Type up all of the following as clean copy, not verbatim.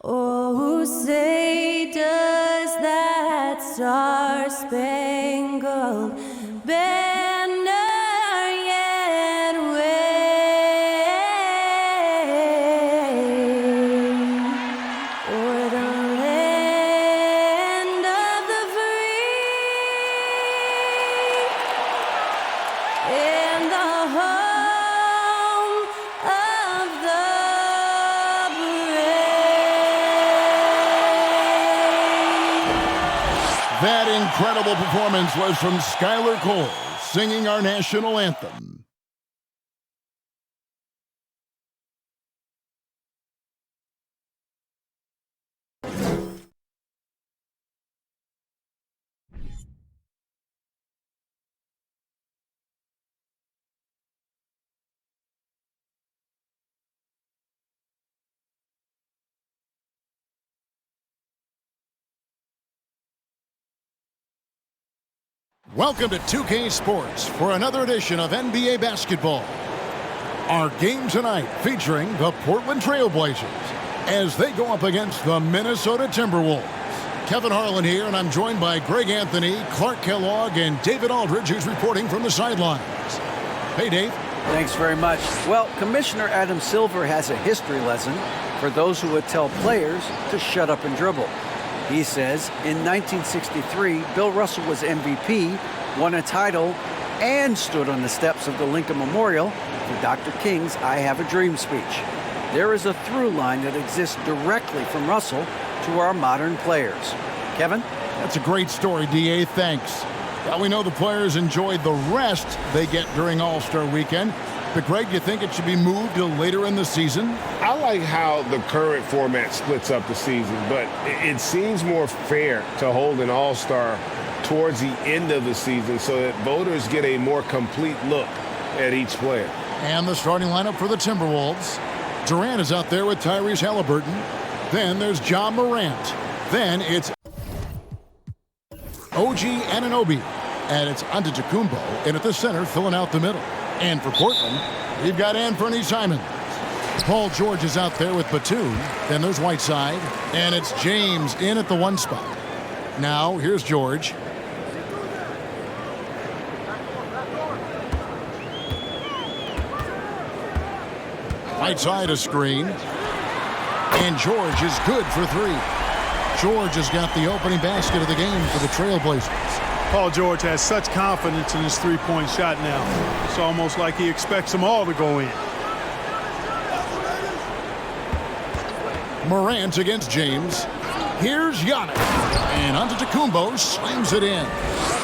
Oh, say does that star-spangled banner yet wave o'er the land of the free and the home of the That incredible performance was from Skylar Cole, singing our national anthem. Welcome to 2K Sports for another edition of NBA basketball. Our game tonight featuring the Portland Trail Blazers as they go up against the Minnesota Timberwolves. Kevin Harlan here, and I'm joined by Greg Anthony, Clark Kellogg, and David Aldridge, who's reporting from the sidelines. Hey, Dave. Thanks very much. Well, Commissioner Adam Silver has a history lesson for those who would tell players to shut up and dribble. He says in 1963, Bill Russell was MVP, won a title, and stood on the steps of the Lincoln Memorial for Dr. King's I Have a Dream speech. There is a through line that exists directly from Russell to our modern players. Kevin? That's a great story, D.A. Thanks. Well, we know the players enjoyed the rest they get during All-Star Weekend. But, Greg, do you think it should be moved to later in the season? I like how the current format splits up the season, but it seems more fair to hold an All-Star towards the end of the season so that voters get a more complete look at each player. And the starting lineup for the Timberwolves. Durant is out there with Tyrese Halliburton. Then there's John Morant. Then it's OG Anunoby. And it's Antetokounmpo in at the center, filling out the middle. And for Portland, we've got Anthony Simons. Paul George is out there with Batum. Then there's Whiteside. And it's James in at the one spot. Now, here's George. Whiteside a screen. And George is good for three. George has got the opening basket of the game for the Trailblazers. Paul George has such confidence in his three-point shot now. It's almost like he expects them all to go in. Morant against James. Here's Giannis. And Antetokounmpo slams it in.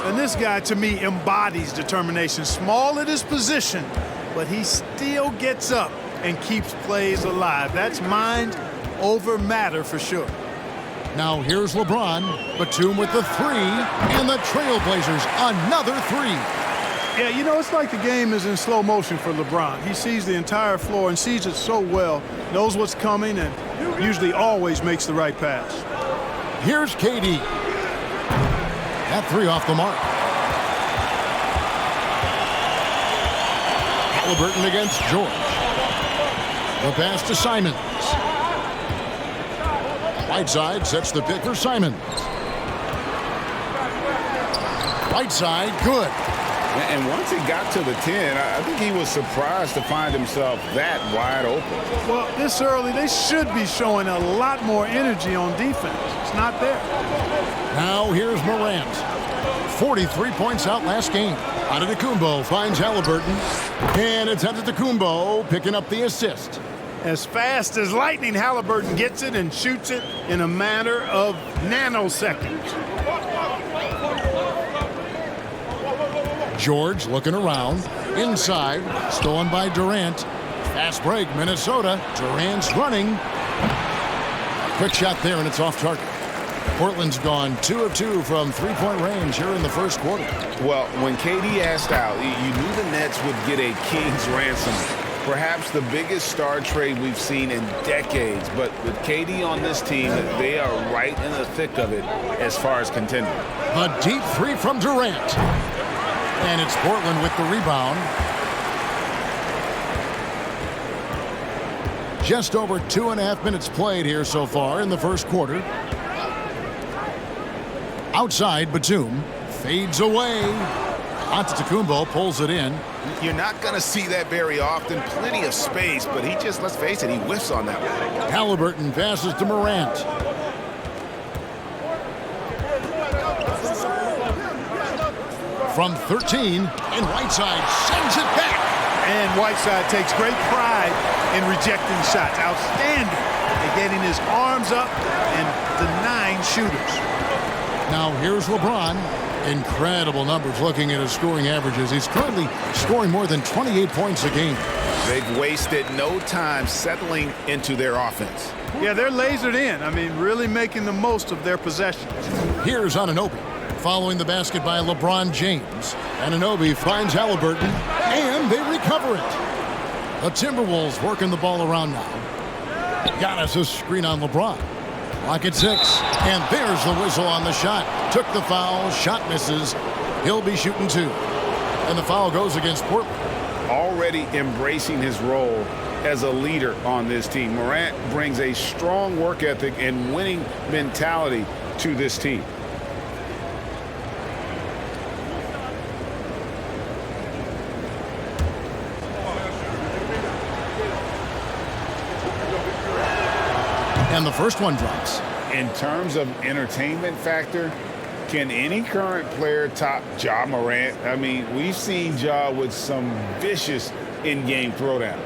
And this guy, to me, embodies determination. Small at his position, but he still gets up and keeps plays alive. That's mind over matter for sure. Now here's LeBron. Batum with the three. And the Trailblazers, another three. Yeah, you know, it's like the game is in slow motion for LeBron. He sees the entire floor and sees it so well, knows what's coming, and usually always makes the right pass. Here's KD. That three off the mark. Halliburton against George. The pass to Simons. Whiteside sets the pick for Simons. Whiteside, good. And once he got to the 10, I think he was surprised to find himself that wide open. Well, this early, they should be showing a lot more energy on defense. It's not there. Now here's Morant. 43 points out last game. Antetokounmpo finds Halliburton. And it's Antetokounmpo picking up the assist. As fast as lightning, Halliburton gets it and shoots it in a matter of nanoseconds. George looking around. Inside. Stolen by Durant. Fast break, Minnesota. Durant's running. Quick shot there, and it's off target. Portland's gone 2 of 2 from three-point range here in the first quarter. Well, when KD asked out, you knew the Nets would get a king's ransom. Perhaps the biggest star trade we've seen in decades. But with KD on this team, they are right in the thick of it as far as contending. A deep three from Durant. And it's Portland with the rebound. Just over 2.5 minutes played here so far in the first quarter. Outside, Batum fades away. Antetokounmpo pulls it in. You're not going to see that very often. Plenty of space, but he just, let's face it, he whiffs on that one. Halliburton passes to Morant. From 13, and Whiteside sends it back. And Whiteside takes great pride in rejecting shots. Outstanding at getting his arms up and denying shooters. Now here's LeBron. Incredible numbers looking at his scoring averages. He's currently scoring more than 28 points a game. They've wasted no time settling into their offense. Yeah, they're lasered in. I mean, really making the most of their possessions. Here's Anunoby. Following the basket by LeBron James. Anunoby finds Halliburton, and they recover it. The Timberwolves working the ball around now. Giannis' screen on LeBron. Clock at 6, and there's the whistle on the shot. Took the foul, shot misses. He'll be shooting 2. And the foul goes against Portland. Already embracing his role as a leader on this team. Morant brings a strong work ethic and winning mentality to this team. And the first one drops. In terms of entertainment factor, can any current player top Ja Morant? I mean, we've seen Ja with some vicious in-game throwdown.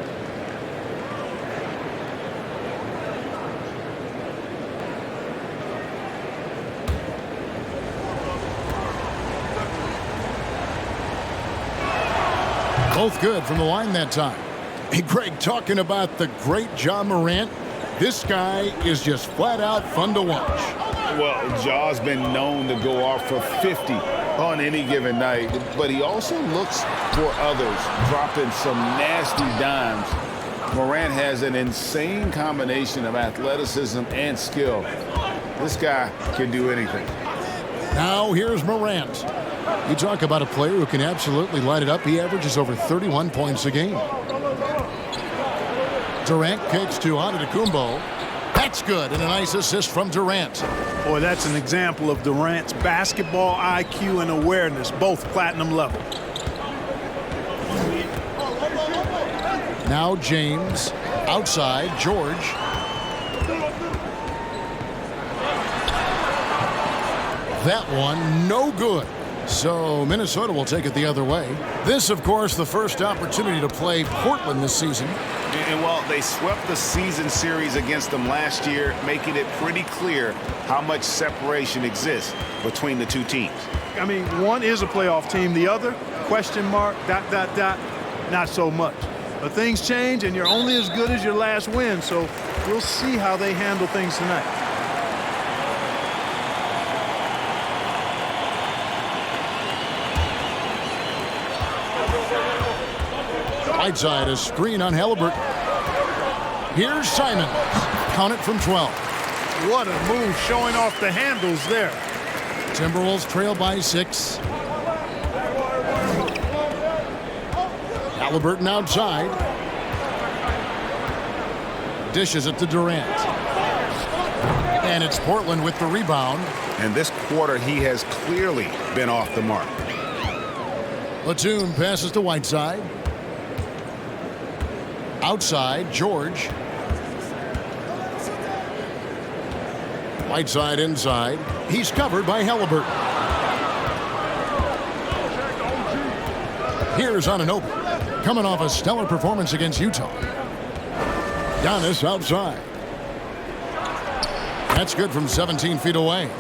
Both good from the line that time. Hey, Greg, talking about the great Ja Morant, this guy is just flat out fun to watch. Well, Ja's been known to go off for 50 on any given night, but he also looks for others, dropping some nasty dimes. Morant has an insane combination of athleticism and skill. This guy can do anything. Now here's Morant. You talk about a player who can absolutely light it up. He averages over 31 points a game. Durant kicks to Antetokounmpo. That's good, and a nice assist from Durant. Boy, that's an example of Durant's basketball IQ and awareness, both platinum level. Now James, outside, George. That one, no good. So Minnesota will take it the other way. This, of course, the first opportunity to play Portland this season. And well, they swept the season series against them last year, making it pretty clear how much separation exists between the two teams. I mean, one is a playoff team. The other, question mark, ... not so much. But things change, and you're only as good as your last win. So we'll see how they handle things tonight. Whiteside, a screen on Halliburton. Here's Simons. Count it from 12. What a move, showing off the handles there. Timberwolves trail by 6. Halliburton outside. Dishes it to Durant. And it's Portland with the rebound. And this quarter, he has clearly been off the mark. Batum passes to Whiteside. Outside, George. Whiteside inside. He's covered by Halliburton. Here's Anunoby, coming off a stellar performance against Utah. Giannis outside. That's good from 17 feet away.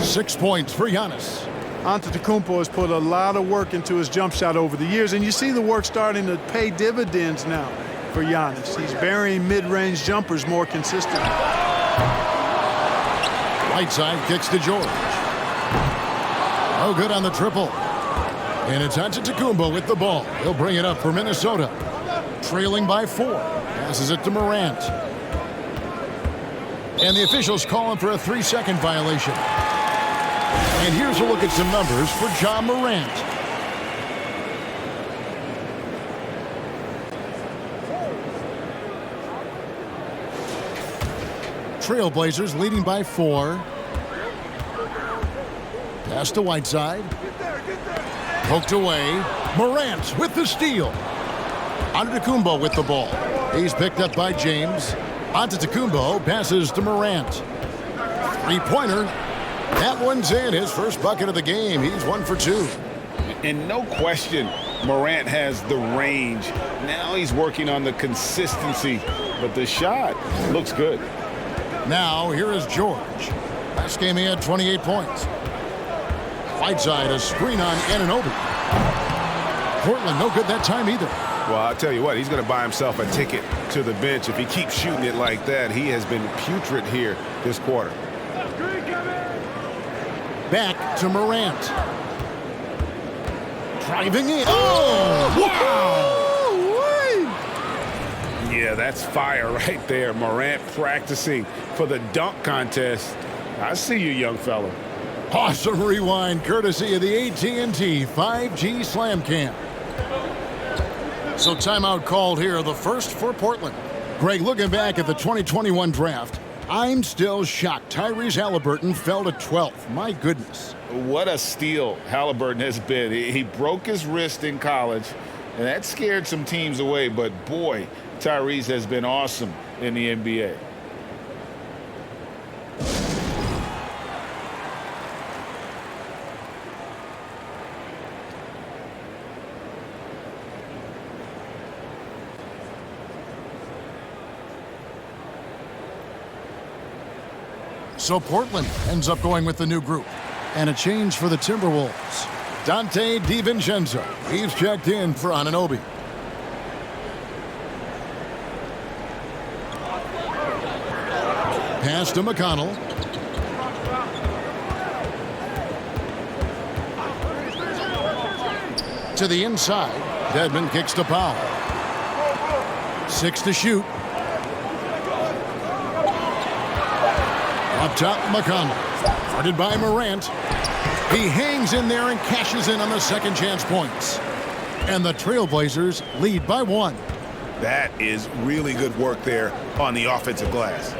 6 points for Giannis. Antetokounmpo has put a lot of work into his jump shot over the years, and you see the work starting to pay dividends now for Giannis. He's burying mid-range jumpers more consistently. Whiteside kicks to George. Oh, good on the triple. And it's Antetokounmpo with the ball. He'll bring it up for Minnesota. Trailing by 4. Passes it to Morant. And the officials call him for a 3-second violation. And here's a look at some numbers for Ja Morant. Trailblazers leading by 4. Pass to Whiteside. Poked away. Morant with the steal. Antetokounmpo with the ball. He's picked up by James. Antetokounmpo passes to Morant. Three-pointer. That one's in. His first bucket of the game. He's 1 for 2. And no question, Morant has the range. Now he's working on the consistency, but the shot looks good. Now, here is George. Last game he had 28 points. Whiteside, a screen on Anunoby. Portland, no good that time either. Well, I'll tell you what, he's going to buy himself a ticket to the bench. If he keeps shooting it like that, he has been putrid here this quarter. Back to Morant. Driving in. Oh, wow! Yeah, that's fire right there. Morant practicing for the dunk contest. I see you, young fella. Awesome rewind, courtesy of the AT&T 5G Slam Cam. So timeout called here, the first for Portland. Greg, looking back at the 2021 draft, I'm still shocked Tyrese Halliburton fell to 12th. My goodness. What a steal Halliburton has been. He broke his wrist in college, and that scared some teams away. But, boy, Tyrese has been awesome in the NBA. So Portland ends up going with the new group. And a change for the Timberwolves. Dante DiVincenzo. He's checked in for Anunoby. Pass to McConnell. To the inside. Dedmon kicks to Powell. 6 to shoot. Up top, McConnell. Guarded by Morant. He hangs in there and cashes in on the second chance points. And the Trailblazers lead by 1. That is really good work there on the offensive glass.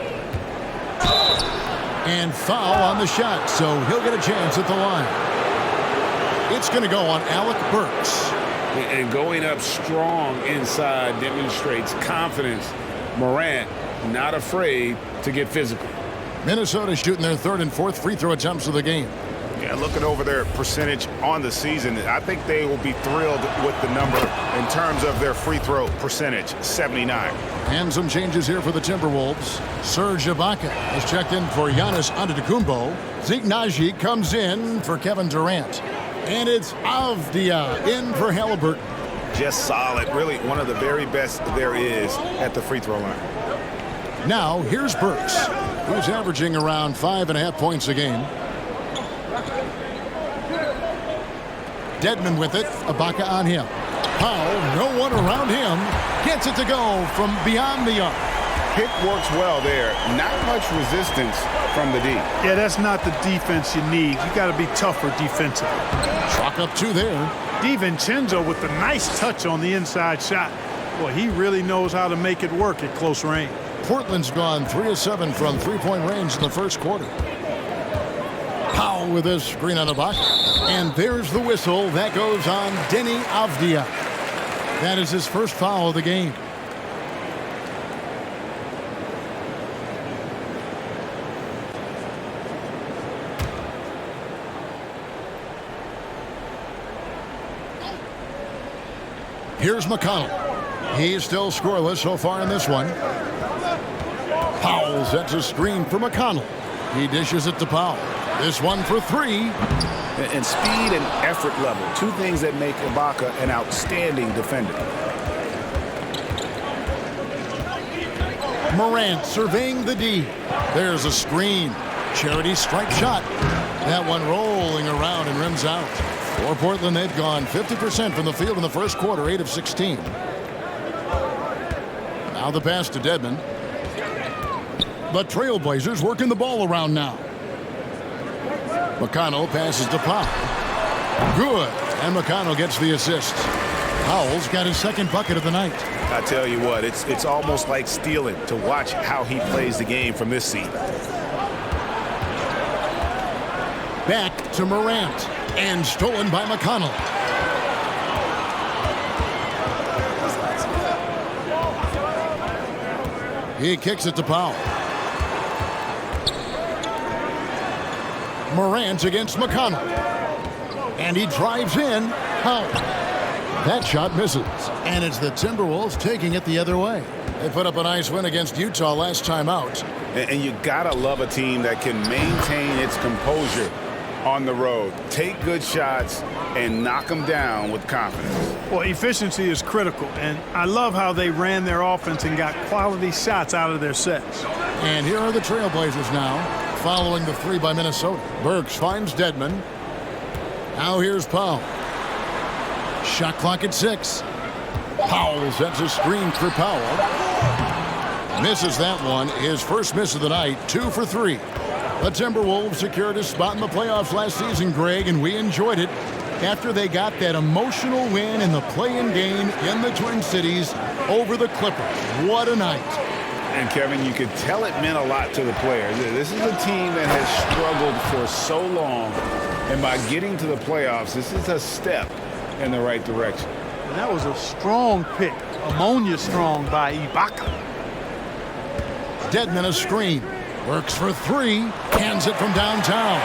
And foul on the shot, so he'll get a chance at the line. It's going to go on Alec Burks. And going up strong inside demonstrates confidence. Morant not afraid to get physical. Minnesota shooting their 3rd and 4th free throw attempts of the game. Yeah, looking over their percentage on the season, I think they will be thrilled with the number in terms of their free throw percentage, 79. And some changes here for the Timberwolves. Serge Ibaka has checked in for Giannis Antetokounmpo. Zeke Naji comes in for Kevin Durant. And it's Avdia in for Halliburton. Just solid, really one of the very best there is at the free throw line. Now, here's Burks, who's averaging around 5.5 points a game. Dedmon with it. Ibaka on him. Powell, no one around him. Gets it to go from beyond the arc. Pick works well there. Not much resistance from the D. Yeah, that's not the defense you need. You got to be tougher defensively. Chalk up 2 there. DiVincenzo with a nice touch on the inside shot. Boy, he really knows how to make it work at close range. Portland's gone 3 of 7 from three-point range in the first quarter. Powell with a screen on Ibaka. And there's the whistle. That goes on Denny Avdia. That is his first foul of the game. Here's McConnell. He's still scoreless so far in this one. Powell sets a screen for McConnell. He dishes it to Powell. This one for 3. And speed and effort level, 2 things that make Ibaka an outstanding defender. Morant surveying the D. There's a screen. Charity stripe shot. That one rolling around and rims out. For Portland, they've gone 50% from the field in the first quarter, 8 of 16. Now the pass to Dedmon. The Trailblazers working the ball around now. McConnell passes to Powell. Good. And McConnell gets the assist. Powell's got his second bucket of the night. I tell you what, it's almost like stealing to watch how he plays the game from this seat. Back to Morant. And stolen by McConnell. He kicks it to Powell. Morant against McConnell. And he drives in. Powell. That shot misses. And it's the Timberwolves taking it the other way. They put up a nice win against Utah last time out. And you gotta love a team that can maintain its composure on the road. Take good shots and knock them down with confidence. Well, efficiency is critical, and I love how they ran their offense and got quality shots out of their sets. And here are the Trailblazers now, following the three by Minnesota. Burks finds Dedmon. Now here's Powell. Shot clock at 6. Powell sets a screen for Powell. Misses that one. His first miss of the night, 2 for 3. The Timberwolves secured a spot in the playoffs last season, Greg, and we enjoyed it after they got that emotional win in the play-in game in the Twin Cities over the Clippers. What a night. And, Kevin, you could tell it meant a lot to the players. This is a team that has struggled for so long, and by getting to the playoffs, this is a step in the right direction. And that was a strong pick, ammonia strong by Ibaka. Dedmon a screen. Works for 3. Hands it from downtown.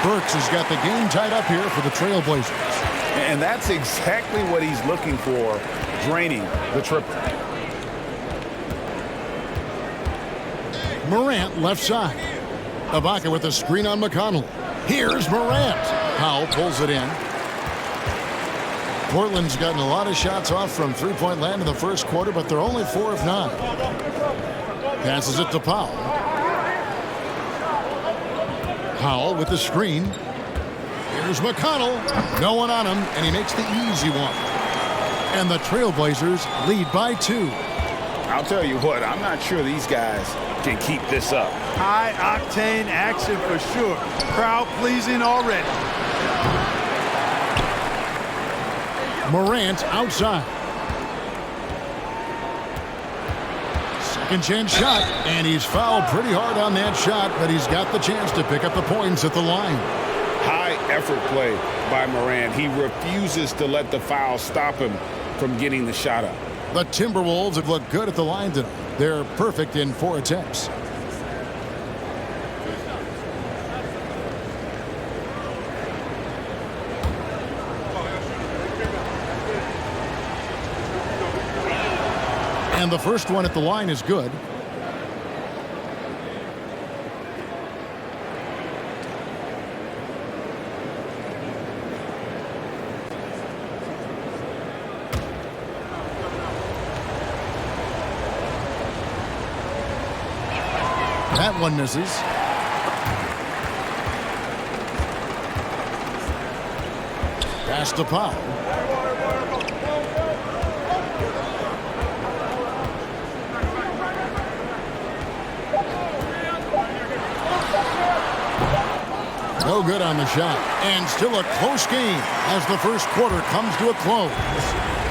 Burks has got the game tied up here for the Trailblazers. And that's exactly what he's looking for, draining the triple. Morant left side. Ibaka with a screen on McConnell. Here's Morant. Powell pulls it in. Portland's gotten a lot of shots off from three-point land in the first quarter, but they're only 4 of 9. Passes it to Powell. Powell with the screen. Here's McConnell. No one on him, and he makes the easy one. And the Trailblazers lead by 2. I'll tell you what, I'm not sure these guys can keep this up. High-octane action for sure. Crowd-pleasing already. Morant outside. Second chance shot, and he's fouled pretty hard on that shot, but he's got the chance to pick up the points at the line. High effort play by Morant. He refuses to let the foul stop him from getting the shot up. The Timberwolves have looked good at the line tonight. They're perfect in 4 attempts. And the first one at the line is good. That one misses. Pass to Powell. No good on the shot. And still a close game as the first quarter comes to a close.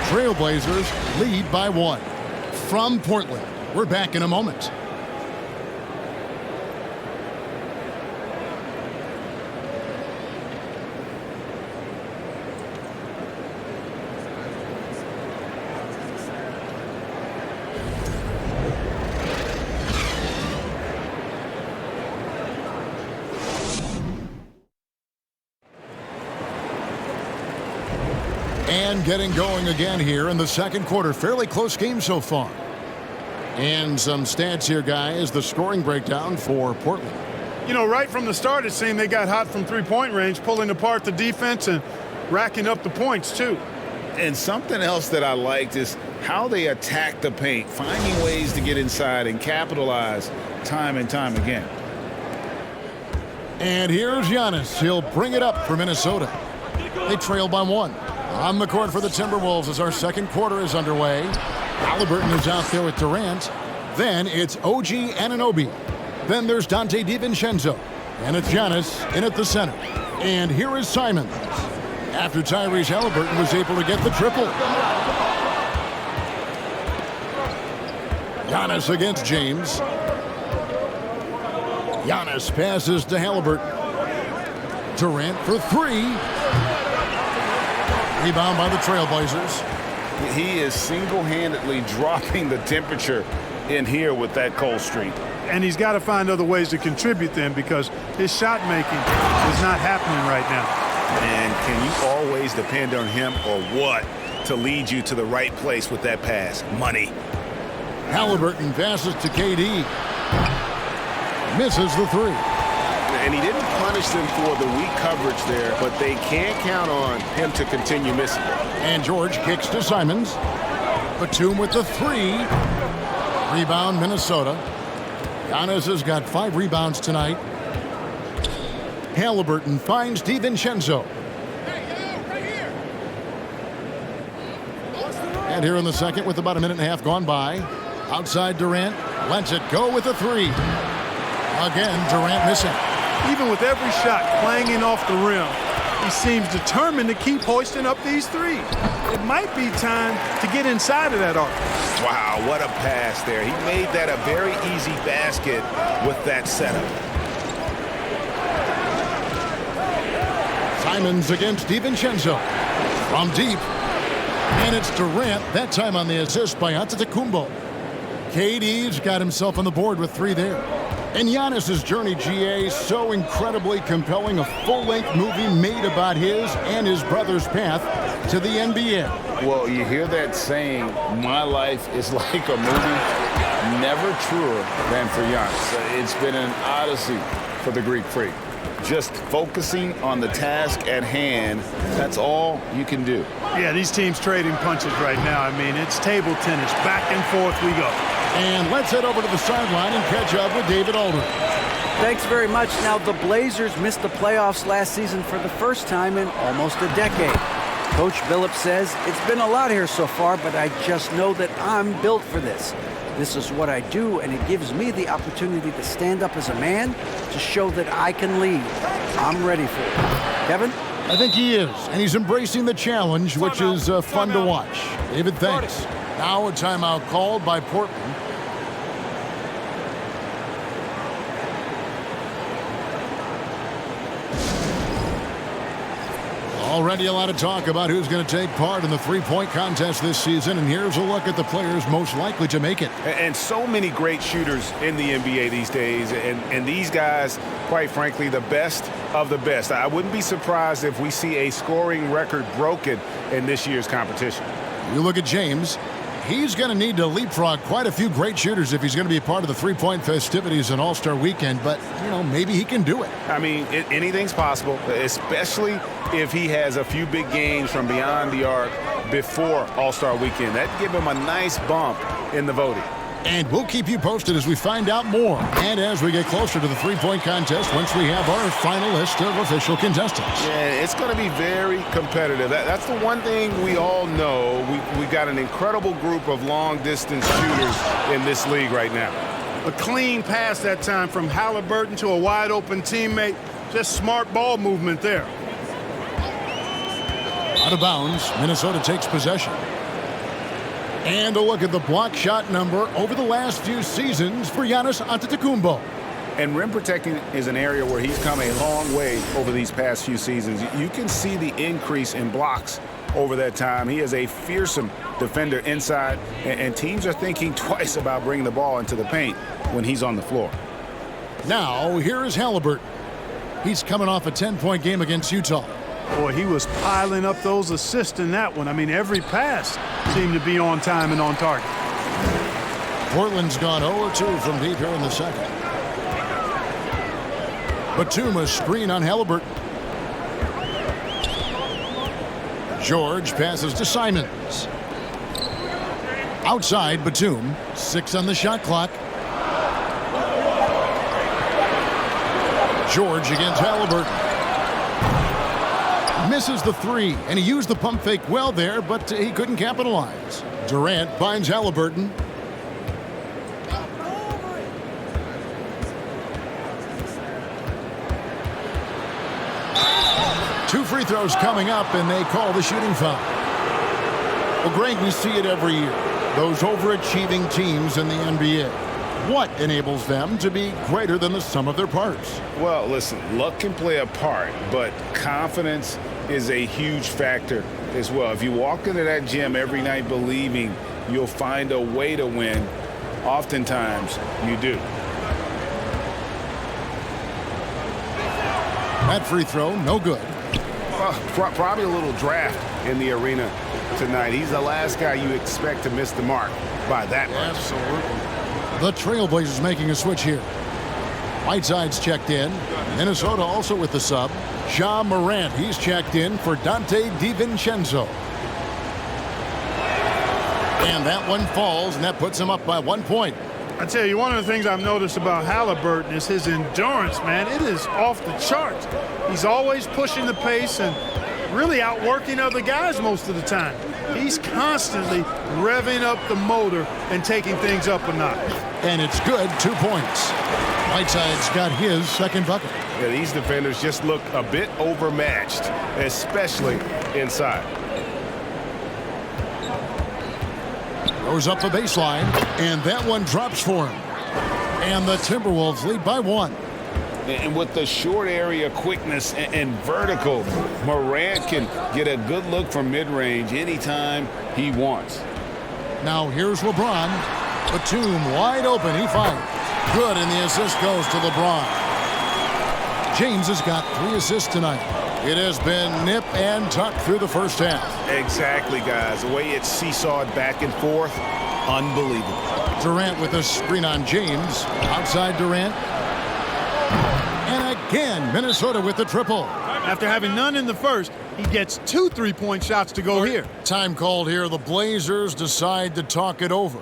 Trailblazers lead by 1. From Portland, we're back in a moment. And getting going again here in the second quarter. Fairly close game so far. And some stats here, guys. The scoring breakdown for Portland. You know, right from the start, it seemed they got hot from three-point range, pulling apart the defense and racking up the points, too. And something else that I liked is how they attack the paint, finding ways to get inside and capitalize time and time again. And here's Giannis. He'll bring it up for Minnesota. They trail by 1. On the court for the Timberwolves as our second quarter is underway. Halliburton is out there with Durant. Then it's OG Anunoby. Then there's Dante DiVincenzo. And it's Giannis in at the center. And here is Simons. after Tyrese Halliburton was able to get the triple. Giannis against James. Giannis passes to Halliburton. Durant for three. Rebound by the Trailblazers. He is single-handedly dropping the temperature in here with that cold streak. And he's got to find other ways to contribute then, because his shot making is not happening right now. And can you always depend on him or what to lead you to the right place with that pass? Money. Halliburton passes to KD. Misses the three. And he didn't punish them for the weak coverage there, but they can't count on him to continue missing. And George kicks to Simons. Batum with the three. Rebound, Minnesota. Giannis has got 5 rebounds tonight. Halliburton finds DiVincenzo. And here in the second with about a minute and a half gone by. Outside Durant. Lets it go with a three. Again, Durant missing. Even with every shot clanging off the rim, he seems determined to keep hoisting up these threes. It might be time to get inside of that arc. Wow, what a pass there. He made that a very easy basket with that setup. Simons against DiVincenzo. From deep. And it's Durant, that time on the assist by Antetokounmpo. KD's got himself on the board with 3 there. And Giannis's journey, GA, so incredibly compelling. A full-length movie made about his and his brother's path to the NBA. Well, you hear that saying, my life is like a movie. Never truer than for Giannis. It's been an odyssey for the Greek freak. Just focusing on the task at hand, that's all you can do. Yeah, these teams trading punches right now. I mean, it's table tennis. Back and forth we go. And let's head over to the sideline and catch up with David Aldridge. Thanks very much. Now, the Blazers missed the playoffs last season for the first time in almost a decade. Coach Billups says, it's been a lot here so far, but I just know that I'm built for this. This is what I do, and it gives me the opportunity to stand up as a man to show that I can lead. I'm ready for it. Kevin? I think he is, and he's embracing the challenge, which is fun to watch. David, thanks. Now a timeout called by Portland. Already a lot of talk about who's going to take part in the three-point contest this season, and here's a look at the players most likely to make it. And so many great shooters in the NBA these days, and these guys, quite frankly, the best of the best. I wouldn't be surprised if we see a scoring record broken in this year's competition. You look at James. He's going to need to leapfrog quite a few great shooters if he's going to be a part of the three-point festivities in All-Star Weekend, but, you know, maybe he can do it. I mean, anything's possible, especially if he has a few big games from beyond the arc before All-Star Weekend. That'd give him a nice bump in the voting. And we'll keep you posted as we find out more and as we get closer to the three-point contest once we have our final list of official contestants. Yeah, it's going to be very competitive. That's the one thing we all know. We got an incredible group of long-distance shooters in this league right now. A clean pass that time from Halliburton to a wide-open teammate. Just smart ball movement there. Out of bounds, Minnesota takes possession. And a look at the block shot number over the last few seasons for Giannis Antetokounmpo. And rim protecting is an area where he's come a long way over these past few seasons. You can see the increase in blocks over that time. He is a fearsome defender inside, and teams are thinking twice about bringing the ball into the paint when he's on the floor. Now, here is Halliburton. He's coming off a 10-point game against Utah. Boy, he was piling up those assists in that one. I mean, every pass seemed to be on time and on target. Portland's gone 0-2 from deep here in the second. Batum a screen on Halliburton. George passes to Simons. Outside, Batum. 6 on the shot clock. George against Halliburton. Misses the three, and he used the pump fake well there, but he couldn't capitalize. Durant finds Halliburton. 2 free throws coming up, and they call the shooting foul. Well, Greg, we see it every year. Those overachieving teams in the NBA. What enables them to be greater than the sum of their parts? Well, listen, luck can play a part, but confidence is a huge factor as well. If you walk into that gym every night believing you'll find a way to win, oftentimes you do. That free throw, no good. Probably a little draft in the arena tonight. He's the last guy you expect to miss the mark by that much. Absolutely. The Trailblazers making a switch here. Whiteside's checked in. Minnesota also with the sub. Ja Morant, he's checked in for Dante DiVincenzo. And that one falls, and that puts him up by 1 point. I tell you, one of the things I've noticed about Halliburton is his endurance, man. It is off the charts. He's always pushing the pace and really outworking other guys most of the time. He's constantly revving up the motor and taking things up a notch. And it's good, 2 points. Whiteside's got his second bucket. Yeah, these defenders just look a bit overmatched, especially inside. Goes up the baseline, and that one drops for him. And the Timberwolves lead by 1. And with the short area quickness and vertical, Morant can get a good look from mid-range anytime he wants. Now here's LeBron. Batum wide open. He fires. Good, and the assist goes to LeBron. James has got 3 assists tonight. It has been nip and tuck through the first half. Exactly, guys. The way it's seesawed back and forth, unbelievable. Durant with a screen on James. Outside Durant. And again, Minnesota with the triple. After having none in the first, he gets 2 3-point shots to go here. Time called here. The Blazers decide to talk it over.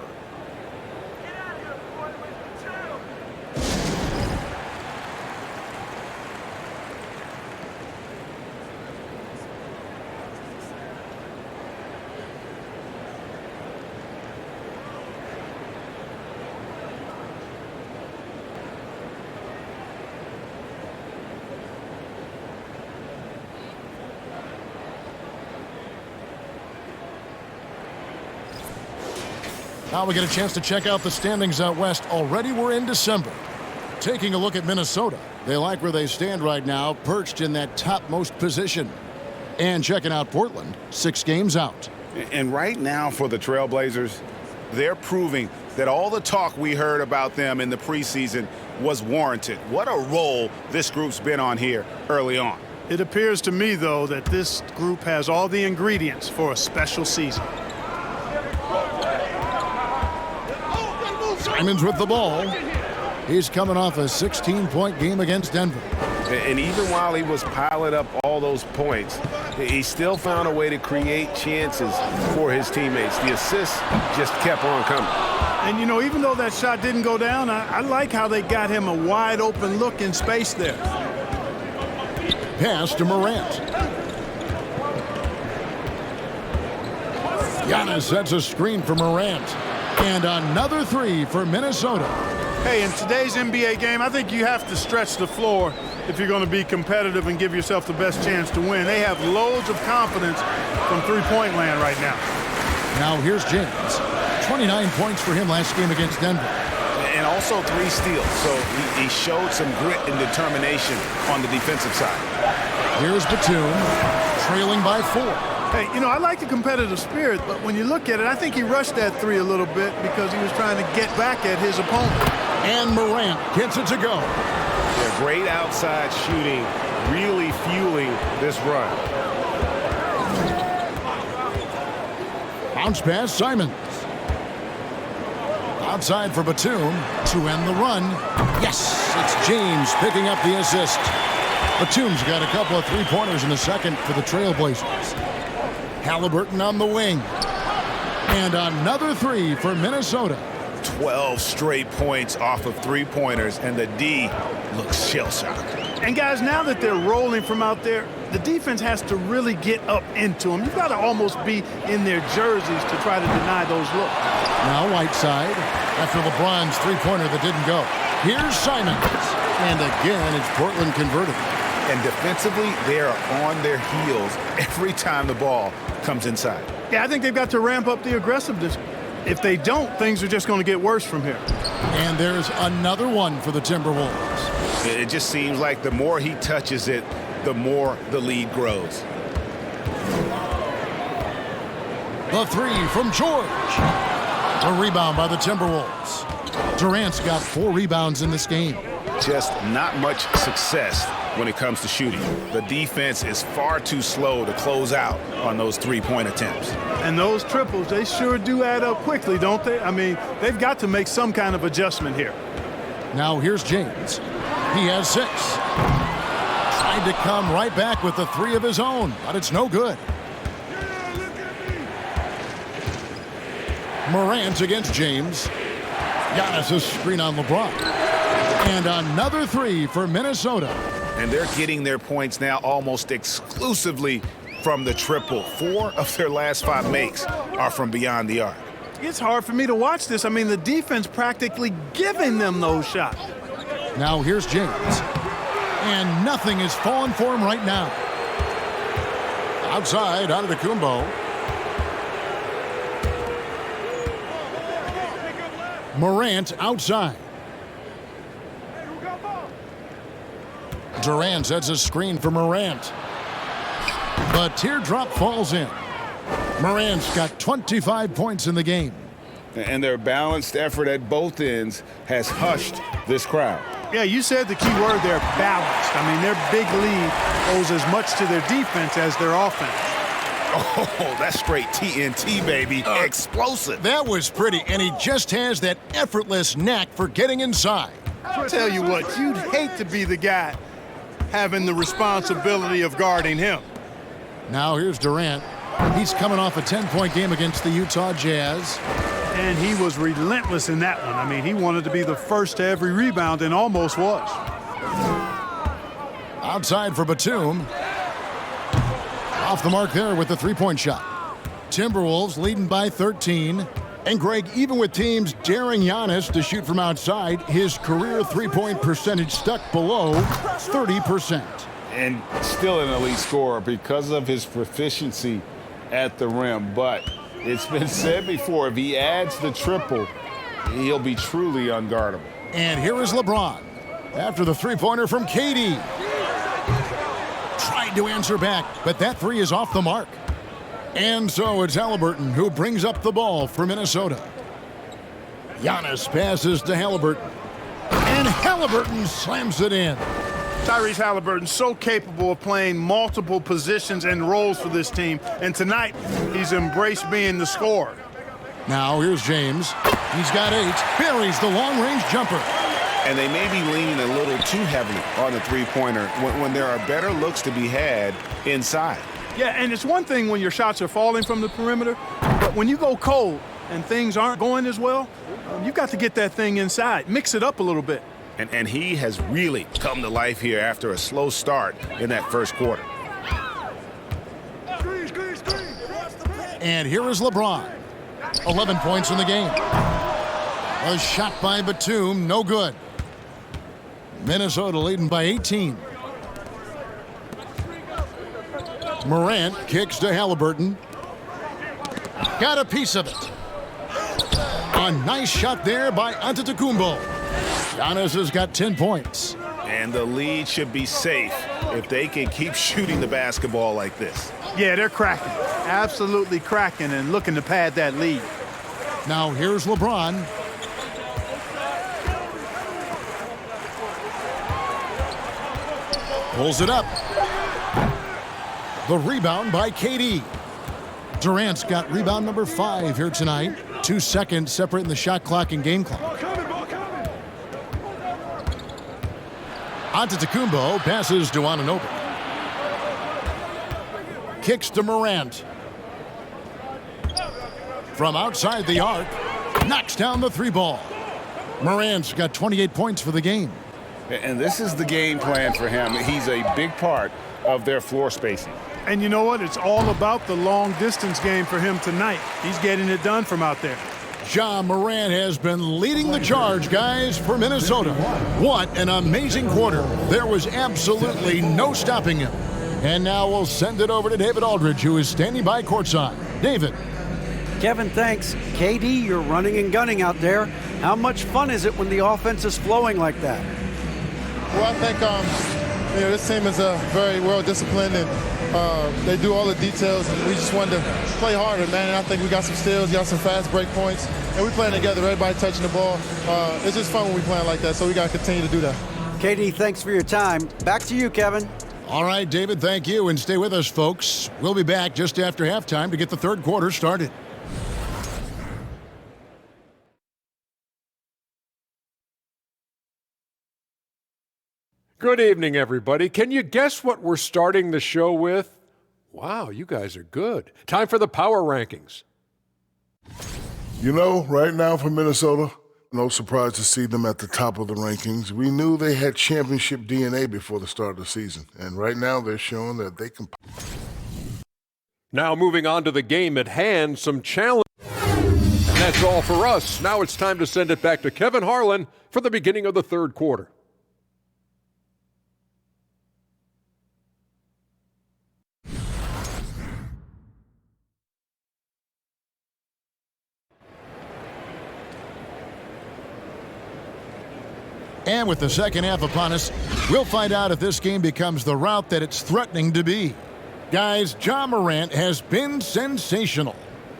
Now we get a chance to check out the standings out west. Already we're in December. Taking a look at Minnesota. They like where they stand right now, perched in that topmost position. And checking out Portland, 6 games out. And right now for the Trailblazers, they're proving that all the talk we heard about them in the preseason was warranted. What a role this group's been on here early on. It appears to me, though, that this group has all the ingredients for a special season. Simons with the ball. He's coming off a 16-point game against Denver. And even while he was piling up all those points, he still found a way to create chances for his teammates. The assists just kept on coming. And, you know, even though that shot didn't go down, I like how they got him a wide-open look in space there. Pass to Morant. Giannis sets a screen for Morant. And another 3 for Minnesota. Hey, in today's NBA game, I think you have to stretch the floor if you're going to be competitive and give yourself the best chance to win. They have loads of confidence from three-point land right now. Now here's James. 29 points for him last game against Denver. And also 3 steals, so he showed some grit and determination on the defensive side. Here's Batum, trailing by 4. Hey, you know, I like the competitive spirit, but when you look at it, I think he rushed that 3 a little bit because he was trying to get back at his opponent. And Morant gets it to go. Yeah, great outside shooting, really fueling this run. Bounce pass, Simons. Outside for Batum to end the run. Yes, it's James picking up the assist. Batum's got a couple of 3-pointers in the second for the Trailblazers. Halliburton on the wing. And another 3 for Minnesota. 12 straight points off of 3-pointers, and the D looks shell-shocked. And guys, now that they're rolling from out there, the defense has to really get up into them. You've got to almost be in their jerseys to try to deny those looks. Now Whiteside after LeBron's 3-pointer that didn't go. Here's Simons. And again, it's Portland converting. And defensively, they are on their heels every time the ball comes inside. Yeah, I think they've got to ramp up the aggressiveness. If they don't, things are just going to get worse from here. And there's another one for the Timberwolves. It just seems like the more he touches it, the more the lead grows. The three from George. A rebound by the Timberwolves. Durant's got 4 rebounds in this game. Just not much success when it comes to shooting. The defense is far too slow to close out on those three-point attempts. And those triples, they sure do add up quickly, don't they? I mean, they've got to make some kind of adjustment here. Now here's James. He has 6. Tried to come right back with the 3 of his own, but it's no good. Morant against James. Giannis' screen on LeBron. And another 3 for Minnesota. And they're getting their points now almost exclusively from the triple. 4 of their last 5 makes are from beyond the arc. It's hard for me to watch this. I mean, the defense practically giving them those shots. Now here's James. And nothing is falling for him right now. Outside, Antetokounmpo. Morant outside. Durant sets a screen for Morant. The teardrop falls in. Morant's got 25 points in the game. And their balanced effort at both ends has hushed this crowd. Yeah, you said the key word there, balanced. I mean, their big lead owes as much to their defense as their offense. Oh, that's straight TNT, baby. Explosive. That was pretty, and he just has that effortless knack for getting inside. I'll tell you what, you'd hate to be the guy having the responsibility of guarding him. Now here's Durant. He's coming off a 10-point game against the Utah Jazz. And he was relentless in that one. I mean, he wanted to be the first to every rebound and almost was. Outside for Batum. Off the mark there with the 3-point shot. Timberwolves leading by 13. And Greg, even with teams daring Giannis to shoot from outside, his career 3-point percentage stuck below 30%. And still an elite scorer because of his proficiency at the rim. But it's been said before, if he adds the triple, he'll be truly unguardable. And here is LeBron after the 3-pointer from KD. Tried to answer back, but that 3 is off the mark. And so it's Halliburton who brings up the ball for Minnesota. Giannis passes to Halliburton. And Halliburton slams it in. Tyrese Halliburton so capable of playing multiple positions and roles for this team. And tonight, he's embraced being the scorer. Now here's James. He's got 8. Buries the long-range jumper. And they may be leaning a little too heavily on the three-pointer when there are better looks to be had inside. Yeah, and it's one thing when your shots are falling from the perimeter, but when you go cold and things aren't going as well, you've got to get that thing inside. Mix it up a little bit. And he has really come to life here after a slow start in that first quarter. And here is LeBron. 11 points in the game. A shot by Batum, no good. Minnesota leading by 18. Morant kicks to Halliburton. Got a piece of it. A nice shot there by Antetokounmpo. Giannis has got 10 points. And the lead should be safe if they can keep shooting the basketball like this. Yeah, they're cracking. Absolutely cracking and looking to pad that lead. Now here's LeBron. Pulls it up. The rebound by KD. Durant's got rebound number 5 here tonight. 2 seconds separating the shot clock and game clock. Antetokounmpo passes to Anunoby. Kicks to Morant. From outside the arc, knocks down the 3 ball. Morant's got 28 points for the game. And this is the game plan for him. He's a big part of their floor spacing. And you know what? It's all about the long distance game for him tonight. He's getting it done from out there. Ja Morant has been leading the charge, guys, for Minnesota. What an amazing quarter. There was absolutely no stopping him. And now we'll send it over to David Aldridge, who is standing by courtside. David. Kevin, thanks. KD, you're running and gunning out there. How much fun is it when the offense is flowing like that? Well, I think this team is very well disciplined, and they do all the details, and we just wanted to play harder, man. And I think we got some steals, got some fast break points, and we playing together, everybody touching the ball. It's just fun when we playing like that, so we got to continue to do that. KD, thanks for your time. Back to you, Kevin. All right, David, thank you, and stay with us, folks. We'll be back just after halftime to get the third quarter started. Good evening, everybody. Can you guess what we're starting the show with? Wow, you guys are good. Time for the power rankings. You know, right now for Minnesota, no surprise to see them at the top of the rankings. We knew they had championship DNA before the start of the season, and right now they're showing that they can. Now moving on to the game at hand, some challenge. And that's all for us. Now it's time to send it back to Kevin Harlan for the beginning of the third quarter. And with the second half upon us, we'll find out if this game becomes the route that it's threatening to be. Guys, Ja Morant has been sensational.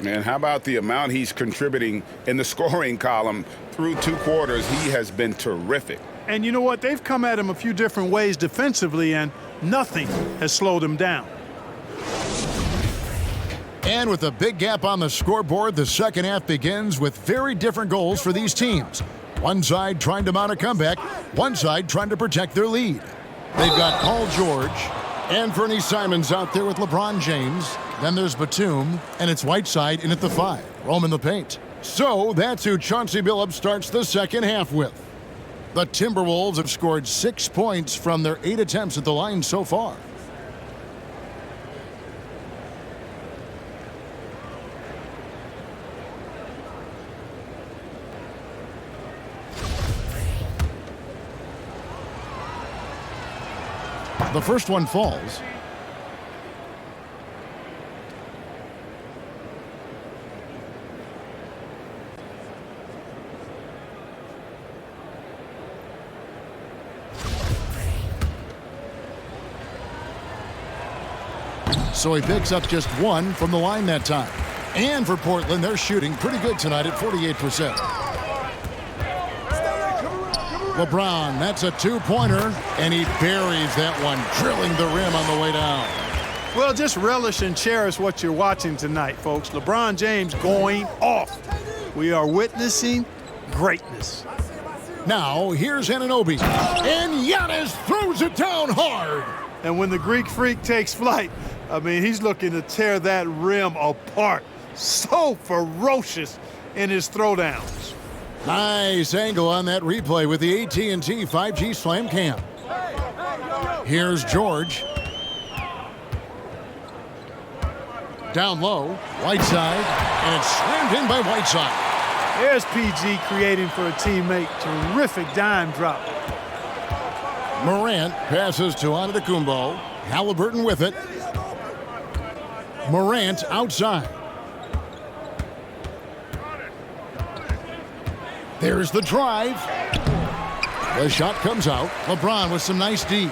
And how about the amount he's contributing in the scoring column through two quarters? He has been terrific. And you know what? They've come at him a few different ways defensively, and nothing has slowed him down. And with a big gap on the scoreboard, the second half begins with very different goals for these teams. One side trying to mount a comeback, one side trying to protect their lead. They've got Paul George and Fernie Simons out there with LeBron James. Then there's Batum, and it's Whiteside in at the 5, roaming the paint. So that's who Chauncey Billups starts the second half with. The Timberwolves have scored 6 points from their 8 attempts at the line so far. The first one falls. So he picks up just one from the line that time. And for Portland, they're shooting pretty good tonight at 48%. LeBron, that's a two-pointer, and he buries that one, drilling the rim on the way down. Well, just relish and cherish what you're watching tonight, folks. LeBron James going off. We are witnessing greatness. Now, here's Anunoby, and Giannis throws it down hard. And when the Greek Freak takes flight, I mean, he's looking to tear that rim apart. So ferocious in his throwdowns. Nice angle on that replay with the AT&T 5G Slam Cam. Here's George. Down low, Whiteside, and it's slammed in by Whiteside. There's PG creating for a teammate. Terrific dime drop. Morant passes to Antetokounmpo. Halliburton with it. Morant outside. There's the drive. The shot comes out. LeBron with some nice D.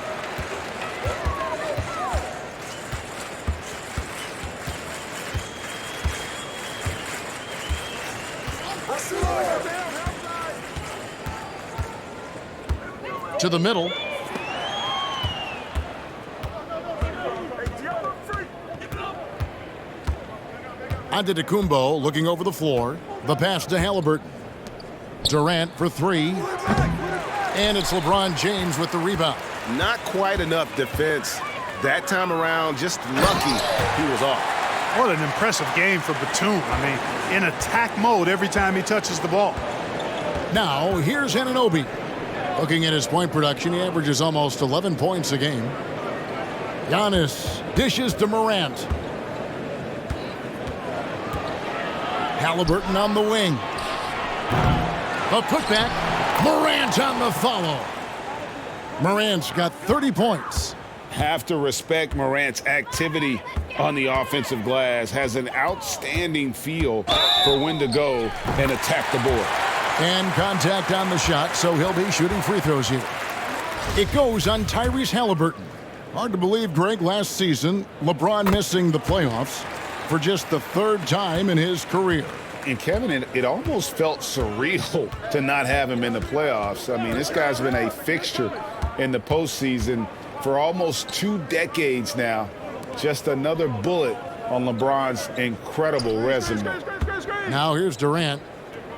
To the middle. Antetokounmpo looking over the floor. The pass to Halliburton. Durant for three. And it's LeBron James with the rebound. Not quite enough defense that time around. Just lucky he was off. What an impressive game for Batum. I mean, in attack mode every time he touches the ball. Now, here's Anunoby. Looking at his point production, he averages almost 11 points a game. Giannis dishes to Morant. Halliburton on the wing. The putback. Morant on the follow. Morant's got 30 points. Have to respect Morant's activity on the offensive glass. Has an outstanding feel for when to go and attack the board. And contact on the shot, so he'll be shooting free throws here. It goes on Tyrese Halliburton. Hard to believe, Greg, last season, LeBron missing the playoffs for just the third time in his career. And Kevin, it almost felt surreal to not have him in the playoffs. I mean, this guy's been a fixture in the postseason for almost 2 decades now. Just another bullet on LeBron's incredible resume. Now here's Durant.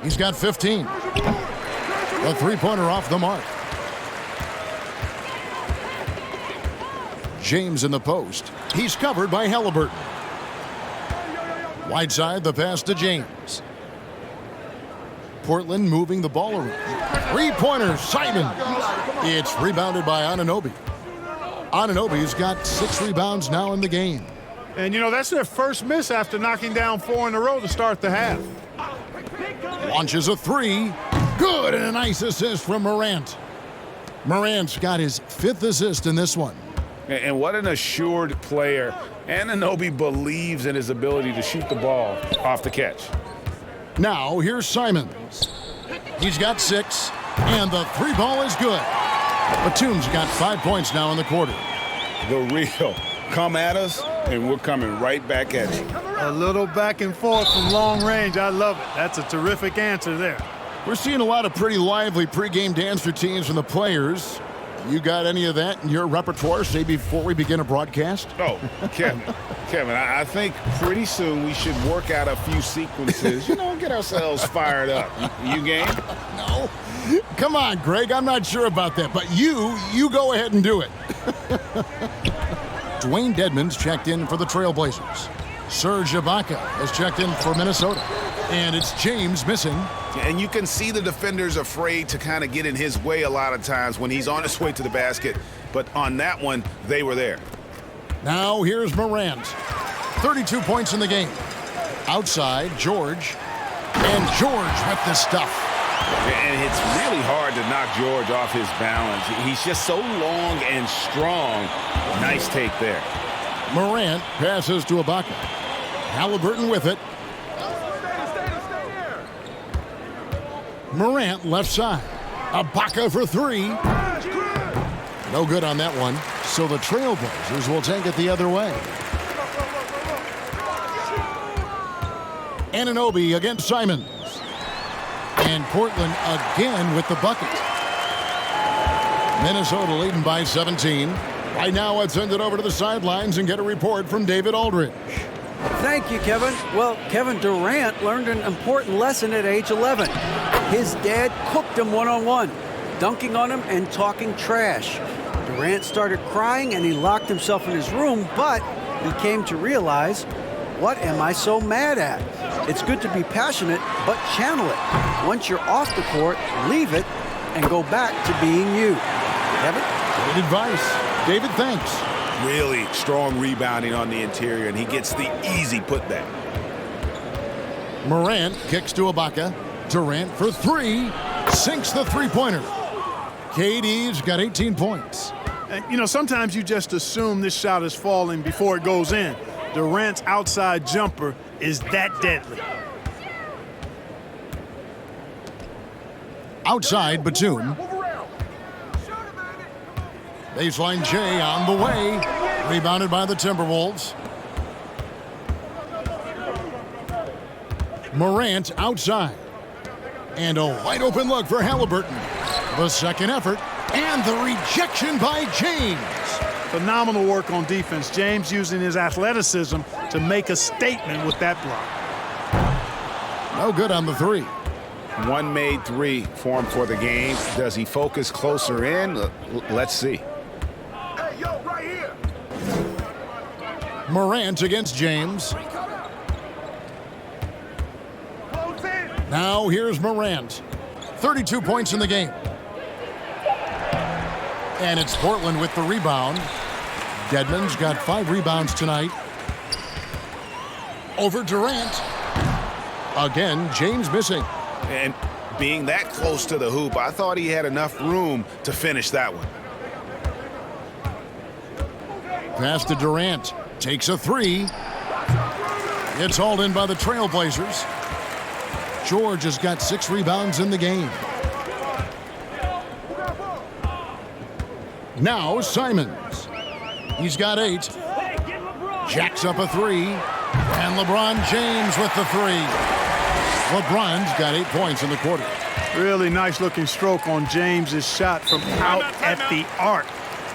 He's got 15. A three-pointer off the mark. James in the post. He's covered by Halliburton. Wide side, the pass to James. Portland moving the ball around. Three-pointer, Simon. It's rebounded by Anunoby. Anunoby's got 6 rebounds now in the game. And, you know, that's their first miss after knocking down 4 in a row to start the half. Launches a 3. Good, and a nice assist from Morant. Morant's got his 5th assist in this one. And what an assured player. Anunoby believes in his ability to shoot the ball off the catch. Now here's Simons. He's got 6, and the 3 ball is good. Batum's got 5 points now in the quarter. The real. Come at us, and we're coming right back at you. A little back and forth from long range. I love it. That's a terrific answer there. We're seeing a lot of pretty lively pregame dance routines from the players. You got any of that in your repertoire, say, before we begin a broadcast? Oh, Kevin, I think pretty soon we should work out a few sequences, get ourselves fired up. You game? No. Come on, Greg, I'm not sure about that, but you go ahead and do it. Dwayne Dedmon's checked in for the Trailblazers. Serge Ibaka has checked in for Minnesota. And it's James missing. And you can see the defenders afraid to kind of get in his way a lot of times when he's on his way to the basket. But on that one, they were there. Now here's Morant. 32 points in the game. Outside, George. And George with the stuff. And it's really hard to knock George off his balance. He's just so long and strong. Nice take there. Morant passes to Ibaka. Halliburton with it. Morant left side. Ibaka for 3. No good on that one. So the Trailblazers will take it the other way. Anunoby against Simons. And Portland again with the bucket. Minnesota leading by 17. Right now, let's send it over to the sidelines and get a report from David Aldridge. Thank you, Kevin. Well, Kevin Durant learned an important lesson at age 11. His dad cooked him one-on-one, dunking on him and talking trash. Durant started crying and he locked himself in his room, but he came to realize, what am I so mad at? It's good to be passionate, but channel it. Once you're off the court, leave it and go back to being you. Kevin? Great advice. David, thanks. Really strong rebounding on the interior, and he gets the easy putback. Morant kicks to Ibaka. Durant for 3. Sinks the three-pointer. KD's got 18 points. And, sometimes you just assume this shot is falling before it goes in. Durant's outside jumper is that deadly. Outside, Batum. Baseline J on the way. Rebounded by the Timberwolves. Morant outside. And a wide open look for Halliburton. The second effort. And the rejection by James. Phenomenal work on defense. James using his athleticism to make a statement with that block. No good on the 3. One made 3 for him for the game. Does he focus closer in? Let's see. Hey, yo, right here. Morant against James. Now here's Morant. 32 points in the game. And it's Portland with the rebound. Dedmon's got 5 rebounds tonight. Over Durant. Again, James missing. And Being that close to the hoop, I thought he had enough room to finish that one. Pass to Durant. Takes a three. It's hauled in by the Trailblazers. George has got 6 rebounds in the game. Now Simons. He's got 8. Jacks up a 3. And LeBron James with the 3. LeBron's got 8 points in the quarter. Really nice looking stroke on James's shot from out at the arc.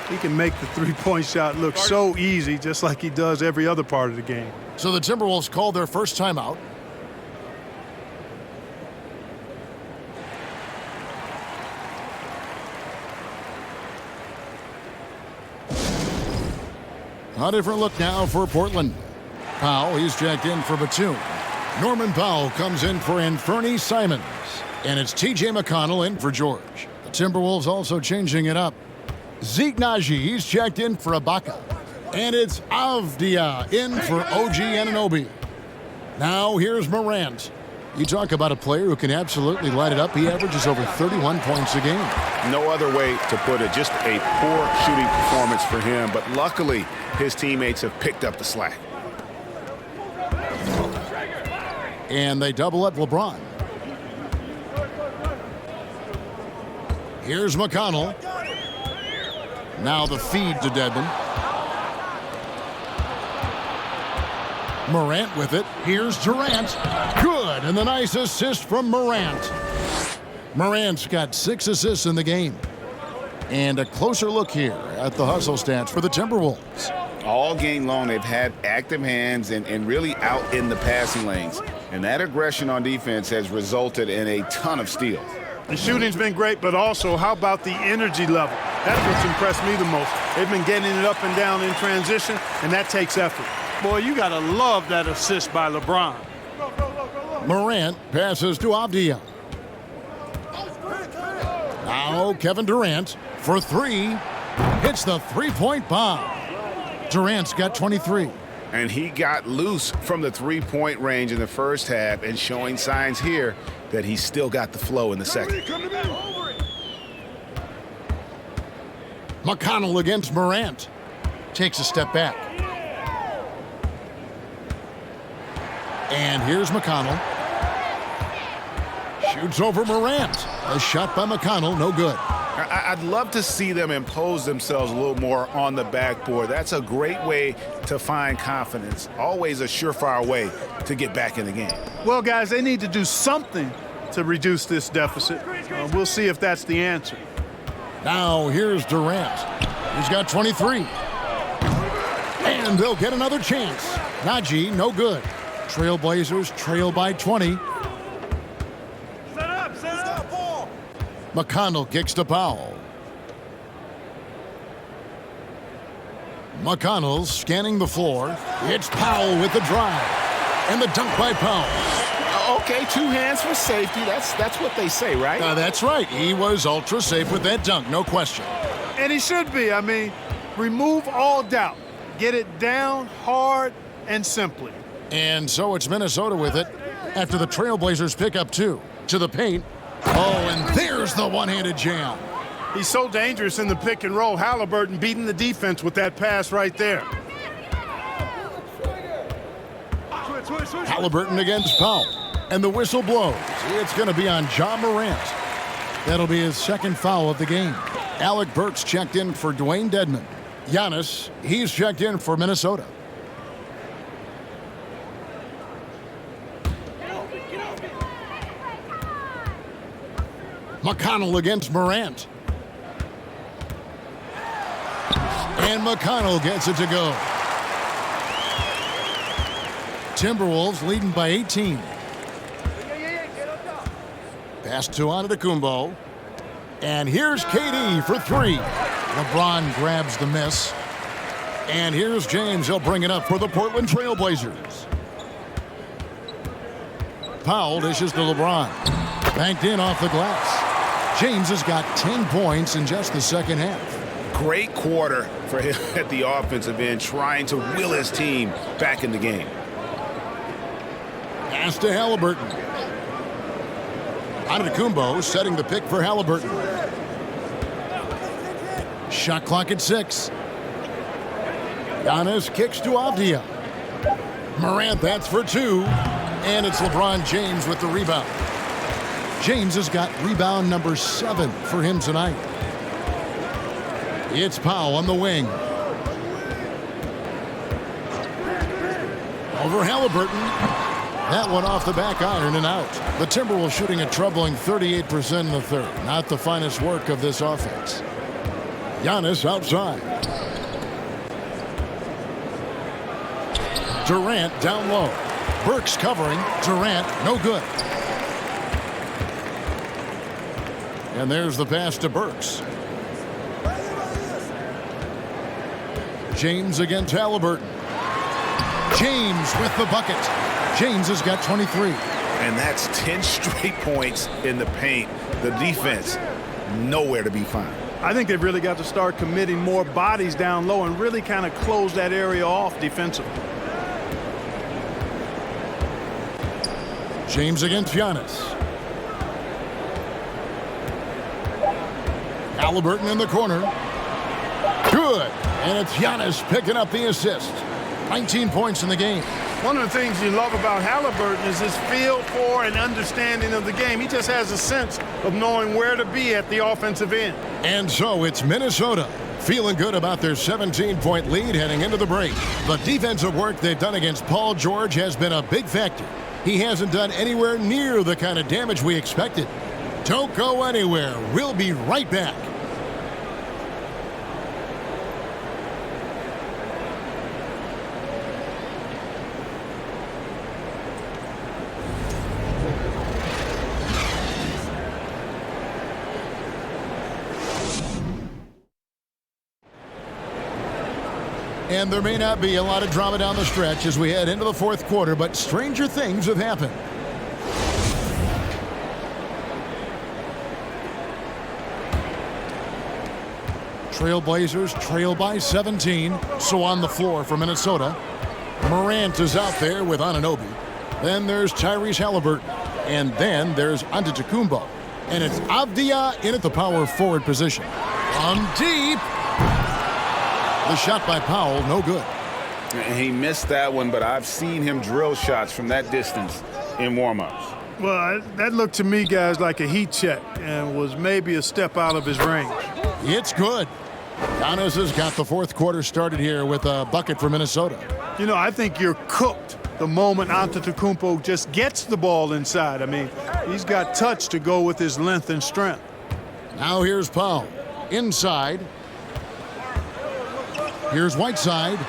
He can make the three-point shot look so easy, just like he does every other part of the game. So the Timberwolves called their first timeout. A different look now for Portland. Powell, he's checked in for Batum. Norman Powell comes in for Anthony Simons. And it's T.J. McConnell in for George. The Timberwolves also changing it up. Zeke Naji, he's checked in for Ibaka. And it's Avdia in for OG Anunoby. Now here's Morant. You talk about a player who can absolutely light it up. He averages over 31 points a game. No other way to put it. Just a poor shooting performance for him. But luckily, his teammates have picked up the slack. And they double up LeBron. Here's McConnell. Now the feed to Dedmon. Morant with it. Here's Durant. Good. And the nice assist from Morant. Morant's got 6 assists in the game. And a closer look here at the hustle stats for the Timberwolves. All game long, they've had active hands and really out in the passing lanes. And that aggression on defense has resulted in a ton of steals. The shooting's been great, but also how about the energy level? That's what's impressed me the most. They've been getting it up and down in transition, and that takes effort. Boy, you got to love that assist by LeBron. Morant passes to Avdia. Now Kevin Durant for 3. Hits the three-point bomb. Durant's got 23. And he got loose from the three-point range in the first half and showing signs here that he's still got the flow in the second. McConnell against Morant. Takes a step back. And here's McConnell. Shoots over Morant. A shot by McConnell, no good. I'd love to see them impose themselves a little more on the backboard. That's a great way to find confidence. Always a surefire way to get back in the game. Well, guys, they need to do something to reduce this deficit. We'll see if that's the answer. Now here's Durant. He's got 23. And they'll get another chance. Naji, no good. Trailblazers trail by 20. McConnell kicks to Powell. McConnell's scanning the floor. It's Powell with the drive. And the dunk by Powell. Okay, 2 hands for safety. That's what they say, right? That's right. He was ultra safe with that dunk, no question. And he should be. I mean, remove all doubt. Get it down hard and simply. And so it's Minnesota with it after the Trailblazers pick up 2. To the paint. Oh, and there's the one-handed jam. He's so dangerous in the pick and roll. Halliburton beating the defense with that pass right there. Halliburton against Powell. And the whistle blows. It's going to be on John Morant. That'll be his 2nd foul of the game. Alec Burks checked in for Dwayne Dedmon. Giannis, he's checked in for Minnesota. McConnell against Morant. And McConnell gets it to go. Timberwolves leading by 18. Pass to Antetokounmpo. And here's KD for 3. LeBron grabs the miss. And here's James. He'll bring it up for the Portland Trailblazers. Powell dishes to LeBron. Banked in off the glass. James has got 10 points in just the second half. Great quarter for him at the offensive end, trying to will his team back in the game. Pass to Halliburton. Antetokounmpo setting the pick for Halliburton. Shot clock at 6. Giannis kicks to Avdia. Morant, that's for 2. And it's LeBron James with the rebound. James has got rebound number 7 for him tonight. It's Powell on the wing. Over Halliburton. That one off the back iron and out. The Timberwolves shooting a troubling 38% in the third. Not the finest work of this offense. Giannis outside. Durant down low. Burks covering. Durant no good. And there's the pass to Burks. James against Halliburton. James with the bucket. James has got 23. And that's 10 straight points in the paint. The defense, nowhere to be found. I think they've really got to start committing more bodies down low and really kind of close that area off defensively. James against Giannis. Halliburton in the corner. Good. And it's Giannis picking up the assist. 19 points in the game. One of the things you love about Halliburton is his feel for and understanding of the game. He just has a sense of knowing where to be at the offensive end. And so it's Minnesota feeling good about their 17-point lead heading into the break. The defensive work they've done against Paul George has been a big factor. He hasn't done anywhere near the kind of damage we expected. Don't go anywhere. We'll be right back. And there may not be a lot of drama down the stretch as we head into the fourth quarter, but stranger things have happened. Trailblazers trail by 17. So on the floor for Minnesota. Morant is out there with Anunoby. Then there's Tyrese Halliburton. And then there's Antetokounmpo. And it's Avdia in at the power forward position. From deep. The shot by Powell, no good. He missed that one, but I've seen him drill shots from that distance in warm-ups. Well, that looked to me, guys, like a heat check and was maybe a step out of his range. It's good. Giannis has got the fourth quarter started here with a bucket for Minnesota. You know, I think you're cooked the moment Antetokounmpo just gets the ball inside. I mean, he's got touch to go with his length and strength. Now here's Powell. Inside. Here's Whiteside.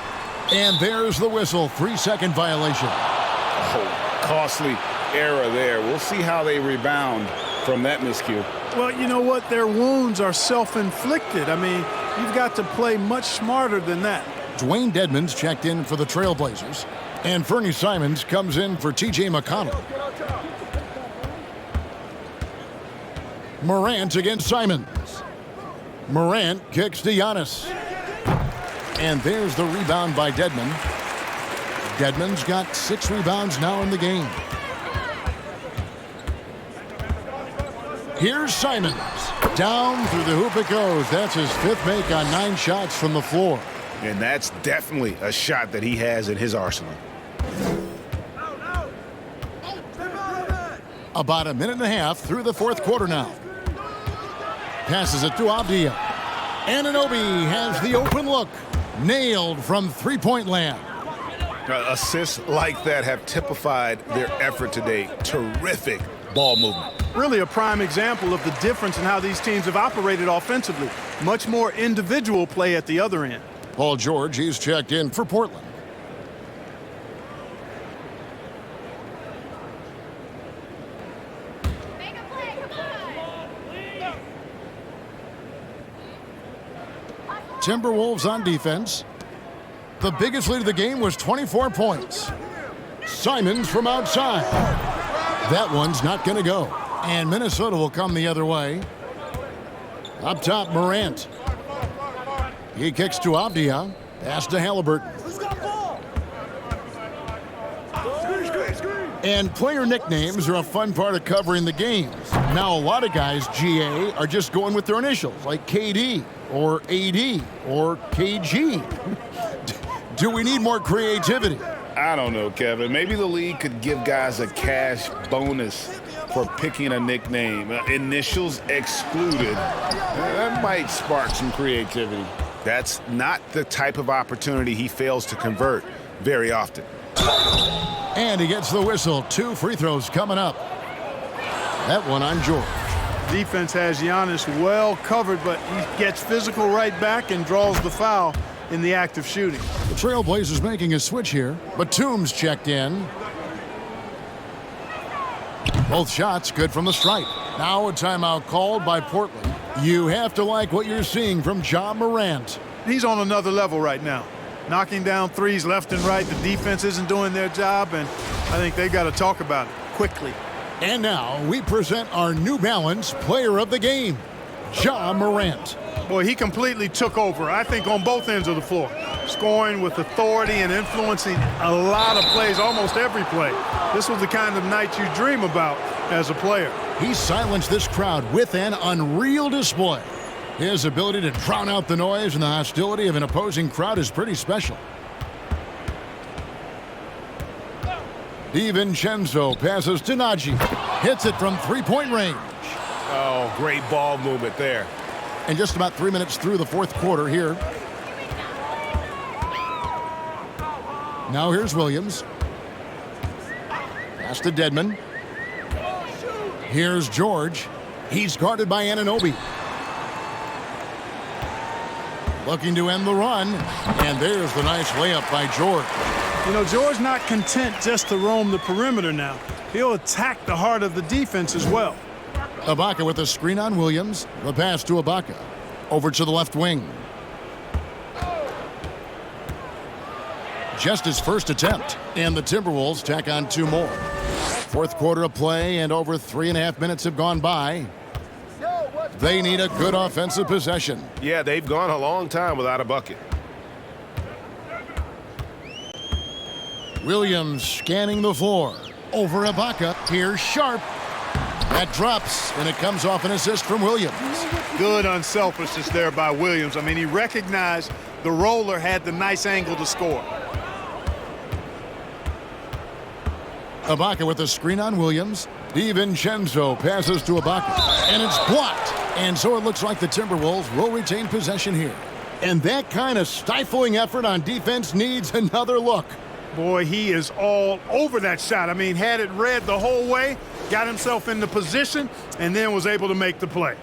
And there's the whistle. 3-second violation. Oh, costly error there. We'll see how they rebound from that miscue. Well, you know what? Their wounds are self-inflicted. I mean, you've got to play much smarter than that. Dwayne Dedmon's checked in for the Trailblazers. And Fernie Simons comes in for T.J. McConnell. Morant against Simons. Morant kicks to Giannis. And there's the rebound by Dedmon. Dedmon's got 6 rebounds now in the game. Here's Simons. Down through the hoop it goes. That's his 5th make on 9 shots from the floor. And that's definitely a shot that he has in his arsenal. About a minute and a half through the fourth quarter now. Passes it to Avdia. Anunoby has the open look. Nailed from three-point land. Assists like that have typified their effort today. Terrific ball movement. Really a prime example of the difference in how these teams have operated offensively. Much more individual play at the other end. Paul George, he's checked in for Portland. Timberwolves on defense. The biggest lead of the game was 24 points. Simons from outside. That one's not going to go. And Minnesota will come the other way. Up top, Morant. He kicks to Avdia. Pass to Halliburton. And player nicknames are a fun part of covering the games. Now, a lot of guys, GA, are just going with their initials, like KD, or AD, or KG. Do we need more creativity? I don't know, Kevin. Maybe the league could give guys a cash bonus for picking a nickname. Initials excluded. That might spark some creativity. That's not the type of opportunity he fails to convert very often. And he gets the whistle. 2 free throws coming up. That one on George. Defense has Giannis well covered, but he gets physical right back and draws the foul in the act of shooting. The Trailblazers making a switch here. Batum's checked in. Both shots good from the stripe. Now a timeout called by Portland. You have to like what you're seeing from Ja Morant. He's on another level right now. Knocking down threes left and right. The defense isn't doing their job, and I think they got to talk about it quickly. And now we present our New Balance Player of the Game, Ja Morant. Boy, he completely took over, I think, on both ends of the floor. Scoring with authority and influencing a lot of plays, almost every play. This was the kind of night you dream about as a player. He silenced this crowd with an unreal display. His ability to drown out the noise and the hostility of an opposing crowd is pretty special. DiVincenzo passes to Nagy. Hits it from three-point range. Oh, great ball movement there. And just about 3 minutes through the fourth quarter here. Now here's Williams. Pass to Dedmon. Here's George. He's guarded by Anunoby. Looking to end the run. And there's the nice layup by George. You know, George not content just to roam the perimeter now. He'll attack the heart of the defense as well. Ibaka with a screen on Williams. The pass to Ibaka. Over to the left wing. Just his first attempt. And the Timberwolves tack on 2 more. Fourth quarter of play, and over 3.5 minutes have gone by. They need a good offensive possession. Yeah, they've gone a long time without a bucket. Williams scanning the floor. Over Ibaka. Here's Sharp. That drops, and it comes off an assist from Williams. Good unselfishness there by Williams. I mean, he recognized the roller had the nice angle to score. Ibaka with a screen on Williams. DiVincenzo passes to Ibaka, and it's blocked. And so it looks like the Timberwolves will retain possession here. And that kind of stifling effort on defense needs another look. Boy, he is all over that shot. I mean, had it read the whole way, got himself into position, and then was able to make the play.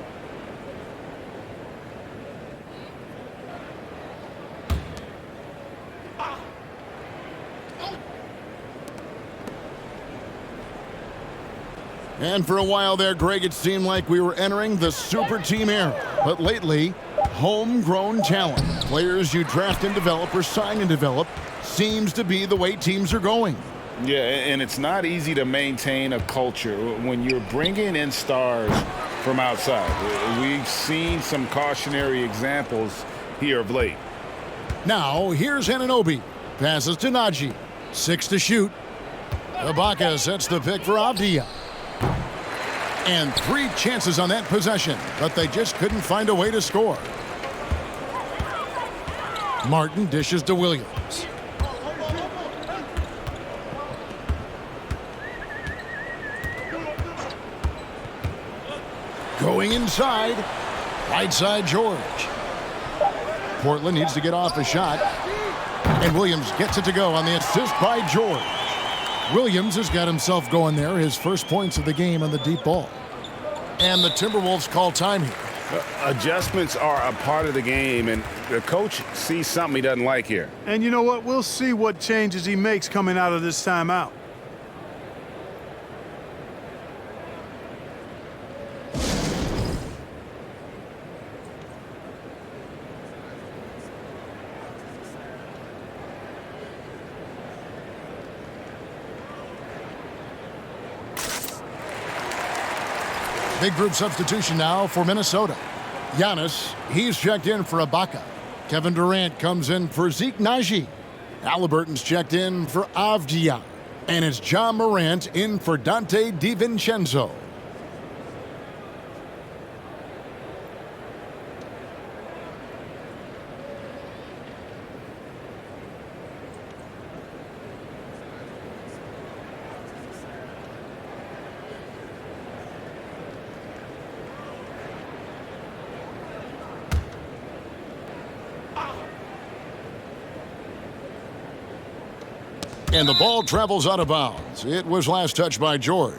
And for a while there, Greg, it seemed like we were entering the super team era. But lately, homegrown talent, players you draft and develop or sign and develop, seems to be the way teams are going. Yeah, and it's not easy to maintain a culture when you're bringing in stars from outside. We've seen some cautionary examples here of late. Now, here's Anunoby. Passes to Nagy. 6 to shoot. Ibaka sets the pick for Avdia. And 3 chances on that possession, but they just couldn't find a way to score. Martin dishes to Williams. Going inside. Right side George. Portland needs to get off a shot. And Williams gets it to go on the assist by George. Williams has got himself going there, his first points of the game on the deep ball. And the Timberwolves call time here. Adjustments are a part of the game, and the coach sees something he doesn't like here. And you know what? We'll see what changes he makes coming out of this timeout. Big group substitution now for Minnesota. Giannis, he's checked in for Ibaka. Kevin Durant comes in for Zeke Nagy. Halliburton's checked in for Avdia. And it's John Morant in for Dante DiVincenzo. And the ball travels out of bounds. It was last touched by George.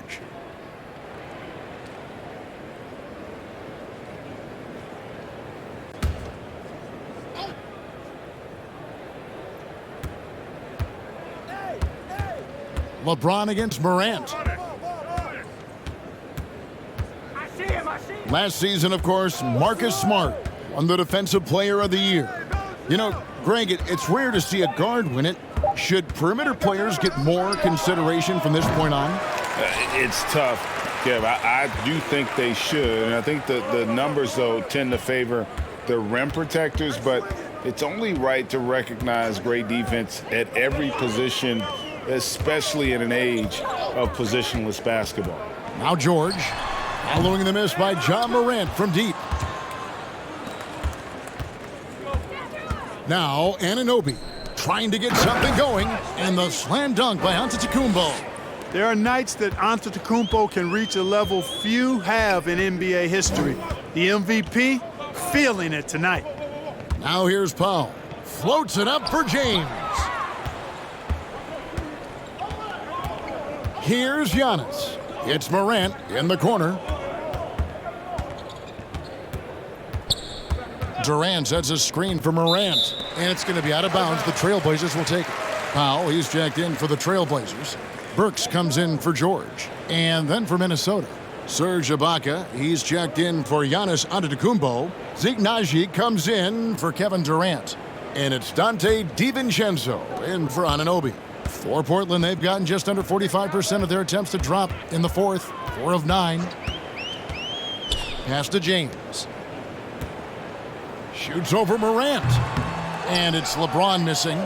LeBron against Morant. Last season, of course, Marcus Smart won the Defensive Player of the Year. You know, Greg, it's rare to see a guard win it. Should perimeter players get more consideration from this point on? It's tough, Kev. I do think they should. And I think the numbers, though, tend to favor the rim protectors. But it's only right to recognize great defense at every position, especially in an age of positionless basketball. Now George, following the miss by John Morant from deep. Now Anunoby trying to get something going, and the slam dunk by Antetokounmpo. There are nights that Antetokounmpo can reach a level few have in NBA history. The MVP feeling it tonight. Now here's Powell. Floats it up for James. Here's Giannis. It's Morant in the corner. Durant sets a screen for Morant, and it's going to be out of bounds. The Trailblazers will take it. Powell, he's jacked in for the Trailblazers. Burks comes in for George. And then for Minnesota, Serge Ibaka, he's checked in for Giannis Antetokounmpo. Zeke Naji comes in for Kevin Durant. And it's Dante DiVincenzo in for Anunoby. For Portland, they've gotten just under 45% of their attempts to drop in the fourth. 4 of 9. Pass to James. Shoots over Morant. And it's LeBron missing.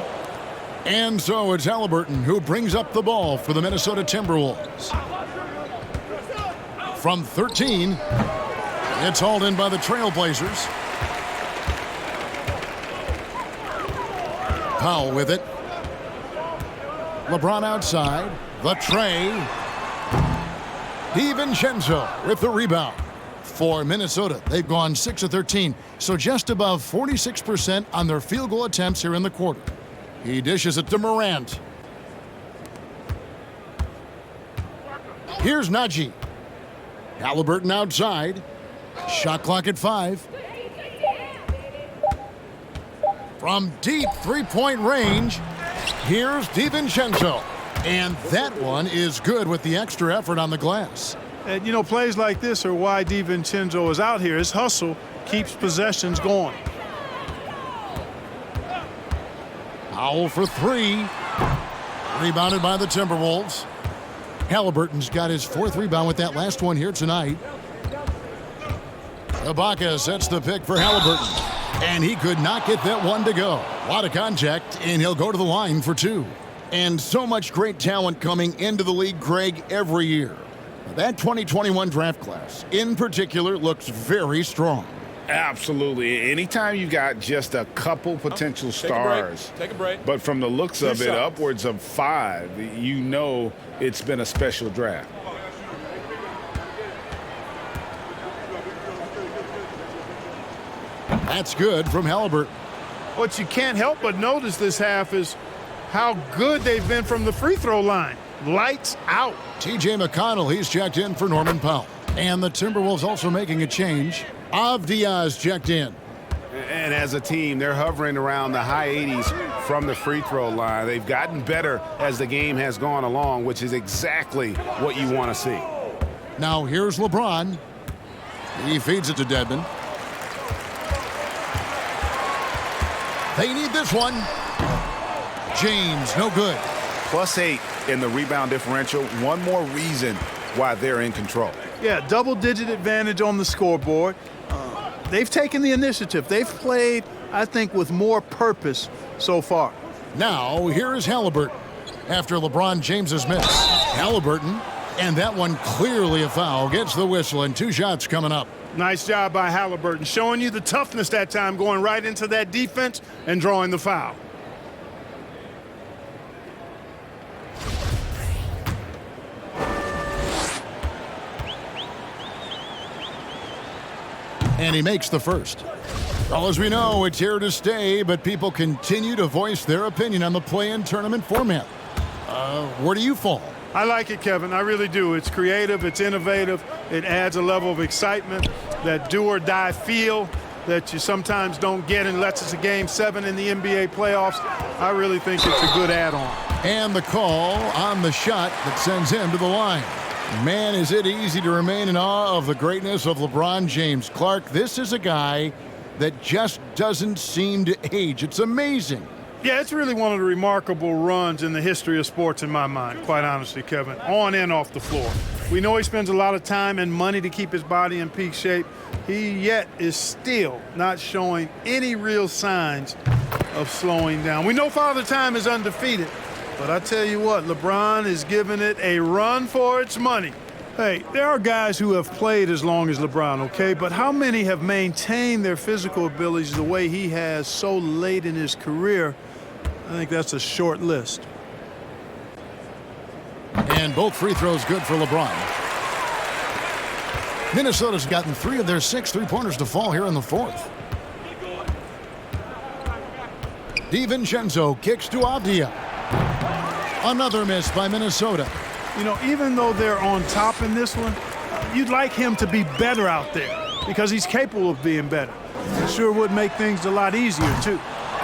And so it's Halliburton who brings up the ball for the Minnesota Timberwolves. From 13, it's hauled in by the Trailblazers. Powell with it. LeBron outside. The tray. DiVincenzo with the rebound. For Minnesota, they've gone 6 of 13, so just above 46% on their field goal attempts here in the quarter. He dishes it to Morant. Here's Naji. Halliburton outside. Shot clock at 5. From deep three-point range, here's DiVincenzo. And that one is good with the extra effort on the glass. And, you know, plays like this are why DiVincenzo is out here. His hustle keeps possessions going. Powell for 3. Rebounded by the Timberwolves. Halliburton's got his 4th rebound with that last one here tonight. Ibaka sets the pick for Halliburton. And he could not get that one to go. A lot of contact, and he'll go to the line for 2. And so much great talent coming into the league, Greg, every year. That 2021 draft class, in particular, looks very strong. Absolutely. Anytime you got just a couple potential stars, Take a break. but from the looks of it, upwards of 5, you know it's been a special draft. That's good from Halliburton. What you can't help but notice this half is how good they've been from the free throw line. Lights out. T.J. McConnell, he's checked in for Norman Powell. And the Timberwolves also making a change. Avdia's checked in. And as a team, they're hovering around the high 80s from the free throw line. They've gotten better as the game has gone along, which is exactly what you want to see. Now here's LeBron. He feeds it to Dedmon. They need this one. James, no good. +8 in the rebound differential. One more reason why they're in control. Yeah, double-digit advantage on the scoreboard. They've taken the initiative. They've played, I think, with more purpose so far. Now, here is Halliburton. after LeBron James's miss. Halliburton, and that one clearly a foul, gets the whistle, and 2 shots coming up. Nice job by Halliburton, showing you the toughness that time, going right into that defense and drawing the foul. And he makes the first. Well, as we know, it's here to stay, but people continue to voice their opinion on the play-in tournament format. Where do you fall? I like it, Kevin. I really do. It's creative. It's innovative. It adds a level of excitement, that do-or-die feel that you sometimes don't get unless it's a Game 7 in the NBA playoffs. I really think it's a good add-on. And the call on the shot that sends him to the line. Man, is it easy to remain in awe of the greatness of LeBron James. Clark, this is a guy that just doesn't seem to age. It's amazing. Yeah, it's really one of the remarkable runs in the history of sports in my mind, quite honestly, Kevin, on and off the floor. We know he spends a lot of time and money to keep his body in peak shape. He yet is still not showing any real signs of slowing down. We know Father Time is undefeated, but I tell you what, LeBron is giving it a run for its money. Hey, there are guys who have played as long as LeBron, okay? But how many have maintained their physical abilities the way he has so late in his career? I think that's a short list. And both free throws good for LeBron. Minnesota's gotten 3 of their 6 three-pointers to fall here in the 4th. DiVincenzo kicks to Avdia. Another miss by Minnesota. You know, even though they're on top in this one, you'd like him to be better out there because he's capable of being better. It sure would make things a lot easier, too.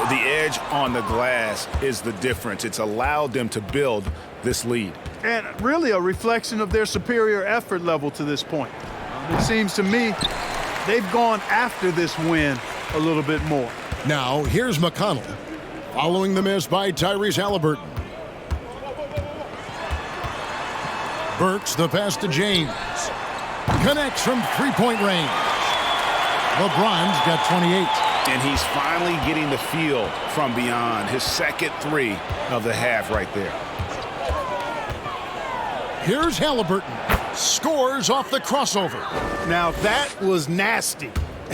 The edge on the glass is the difference. It's allowed them to build this lead. And really a reflection of their superior effort level to this point. It seems to me they've gone after this win a little bit more. Now, here's McConnell, following the miss by Tyrese Halliburton. Burks the pass to James. Connects from three-point range. LeBron's got 28. And he's finally getting the feel from beyond. His second 3 of the half right there. Here's Halliburton. Scores off the crossover. Now that was nasty.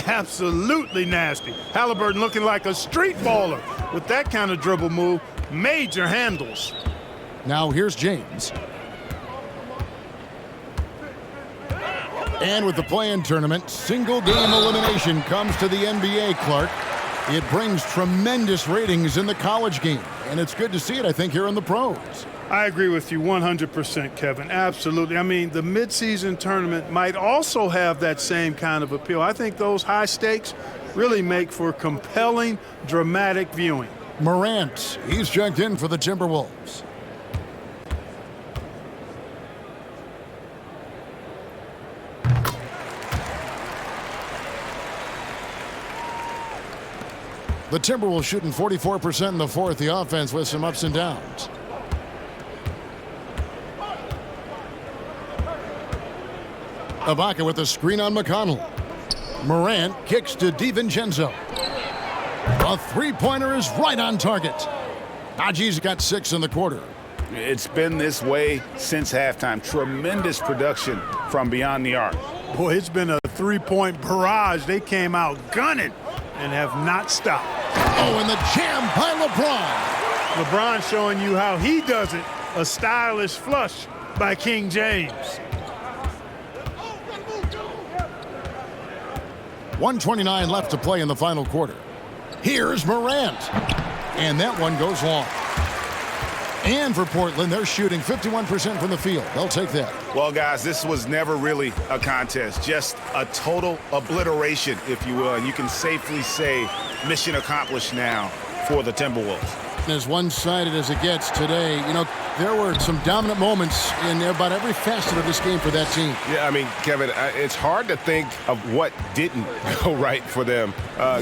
Absolutely nasty. Halliburton looking like a street baller. With that kind of dribble move, major handles. Now here's James. And with the play-in tournament, single-game elimination comes to the NBA, Clark. It brings tremendous ratings in the college game, and it's good to see it, I think, here in the pros. I agree with you 100%, Kevin. Absolutely. I mean, the midseason tournament might also have that same kind of appeal. I think those high stakes really make for compelling, dramatic viewing. Morant, he's checked in for the Timberwolves. The Timberwolves shooting 44% in the 4th. The offense with some ups and downs. Ibaka with a screen on McConnell. Morant kicks to DiVincenzo. A three-pointer is right on target. Najee's got 6 in the quarter. It's been this way since halftime. Tremendous production from beyond the arc. Boy, it's been a three-point barrage. They came out gunning and have not stopped. Oh, and the jam by LeBron. LeBron showing you how he does it. A stylish flush by King James. 1:29 left to play in the final quarter. Here's Morant. And that one goes long. And for Portland, they're shooting 51% from the field. They'll take that. Well, guys, this was never really a contest. Just a total obliteration, if you will. And you can safely say mission accomplished now for the Timberwolves. As one-sided as it gets today, you know, there were some dominant moments in about every facet of this game for that team. Yeah, I mean, Kevin, it's hard to think of what didn't go right for them.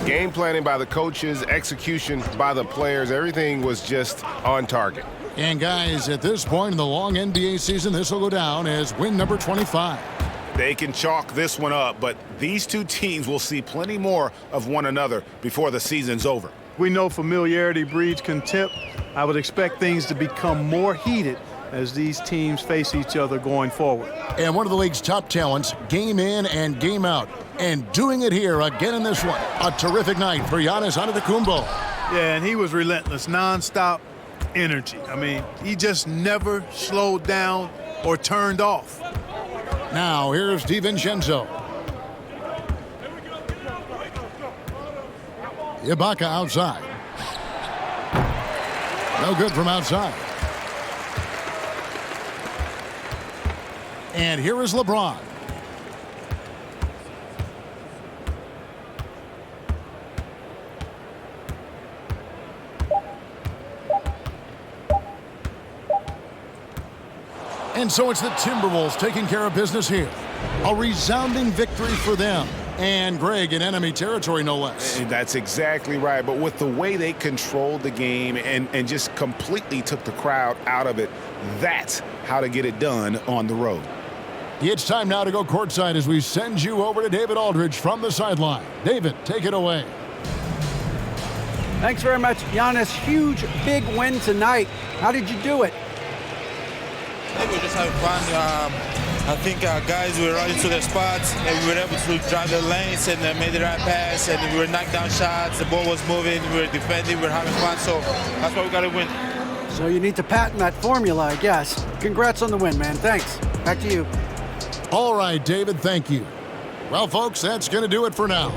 Game planning by the coaches, execution by the players, everything was just on target. And guys, at this point in the long NBA season, this will go down as win number 25. They can chalk this one up, but these two teams will see plenty more of one another before the season's over. We know familiarity breeds contempt, I would expect things to become more heated as these teams face each other going forward. And one of the league's top talents, game in and game out. And doing it here again in this one. A terrific night for Giannis Antetokounmpo. Yeah, and he was relentless, nonstop energy. I mean, he just never slowed down or turned off. Now, here's DiVincenzo. Ibaka outside. No good from outside. And here is LeBron. And so it's the Timberwolves taking care of business here. A resounding victory for them. And Greg in enemy territory, no less. That's exactly right. But with the way they controlled the game and just completely took the crowd out of it, that's how to get it done on the road. It's time now to go courtside as we send you over to David Aldridge from the sideline. David, take it away. Thanks very much, Giannis. Huge, big win tonight. How did you do it? I think we were just having fun. I think our guys were running to their spots, and we were able to drive the lanes and made the right pass, and we were knocking down shots. The ball was moving. We were defending. We were having fun. So that's why we got to win. So you need to patent that formula, I guess. Congrats on the win, man. Thanks. Back to you. All right, David, thank you. Well, folks, that's going to do it for now.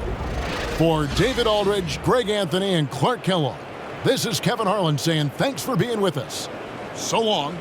For David Aldridge, Greg Anthony, and Clark Kellogg, this is Kevin Harlan saying thanks for being with us. So long.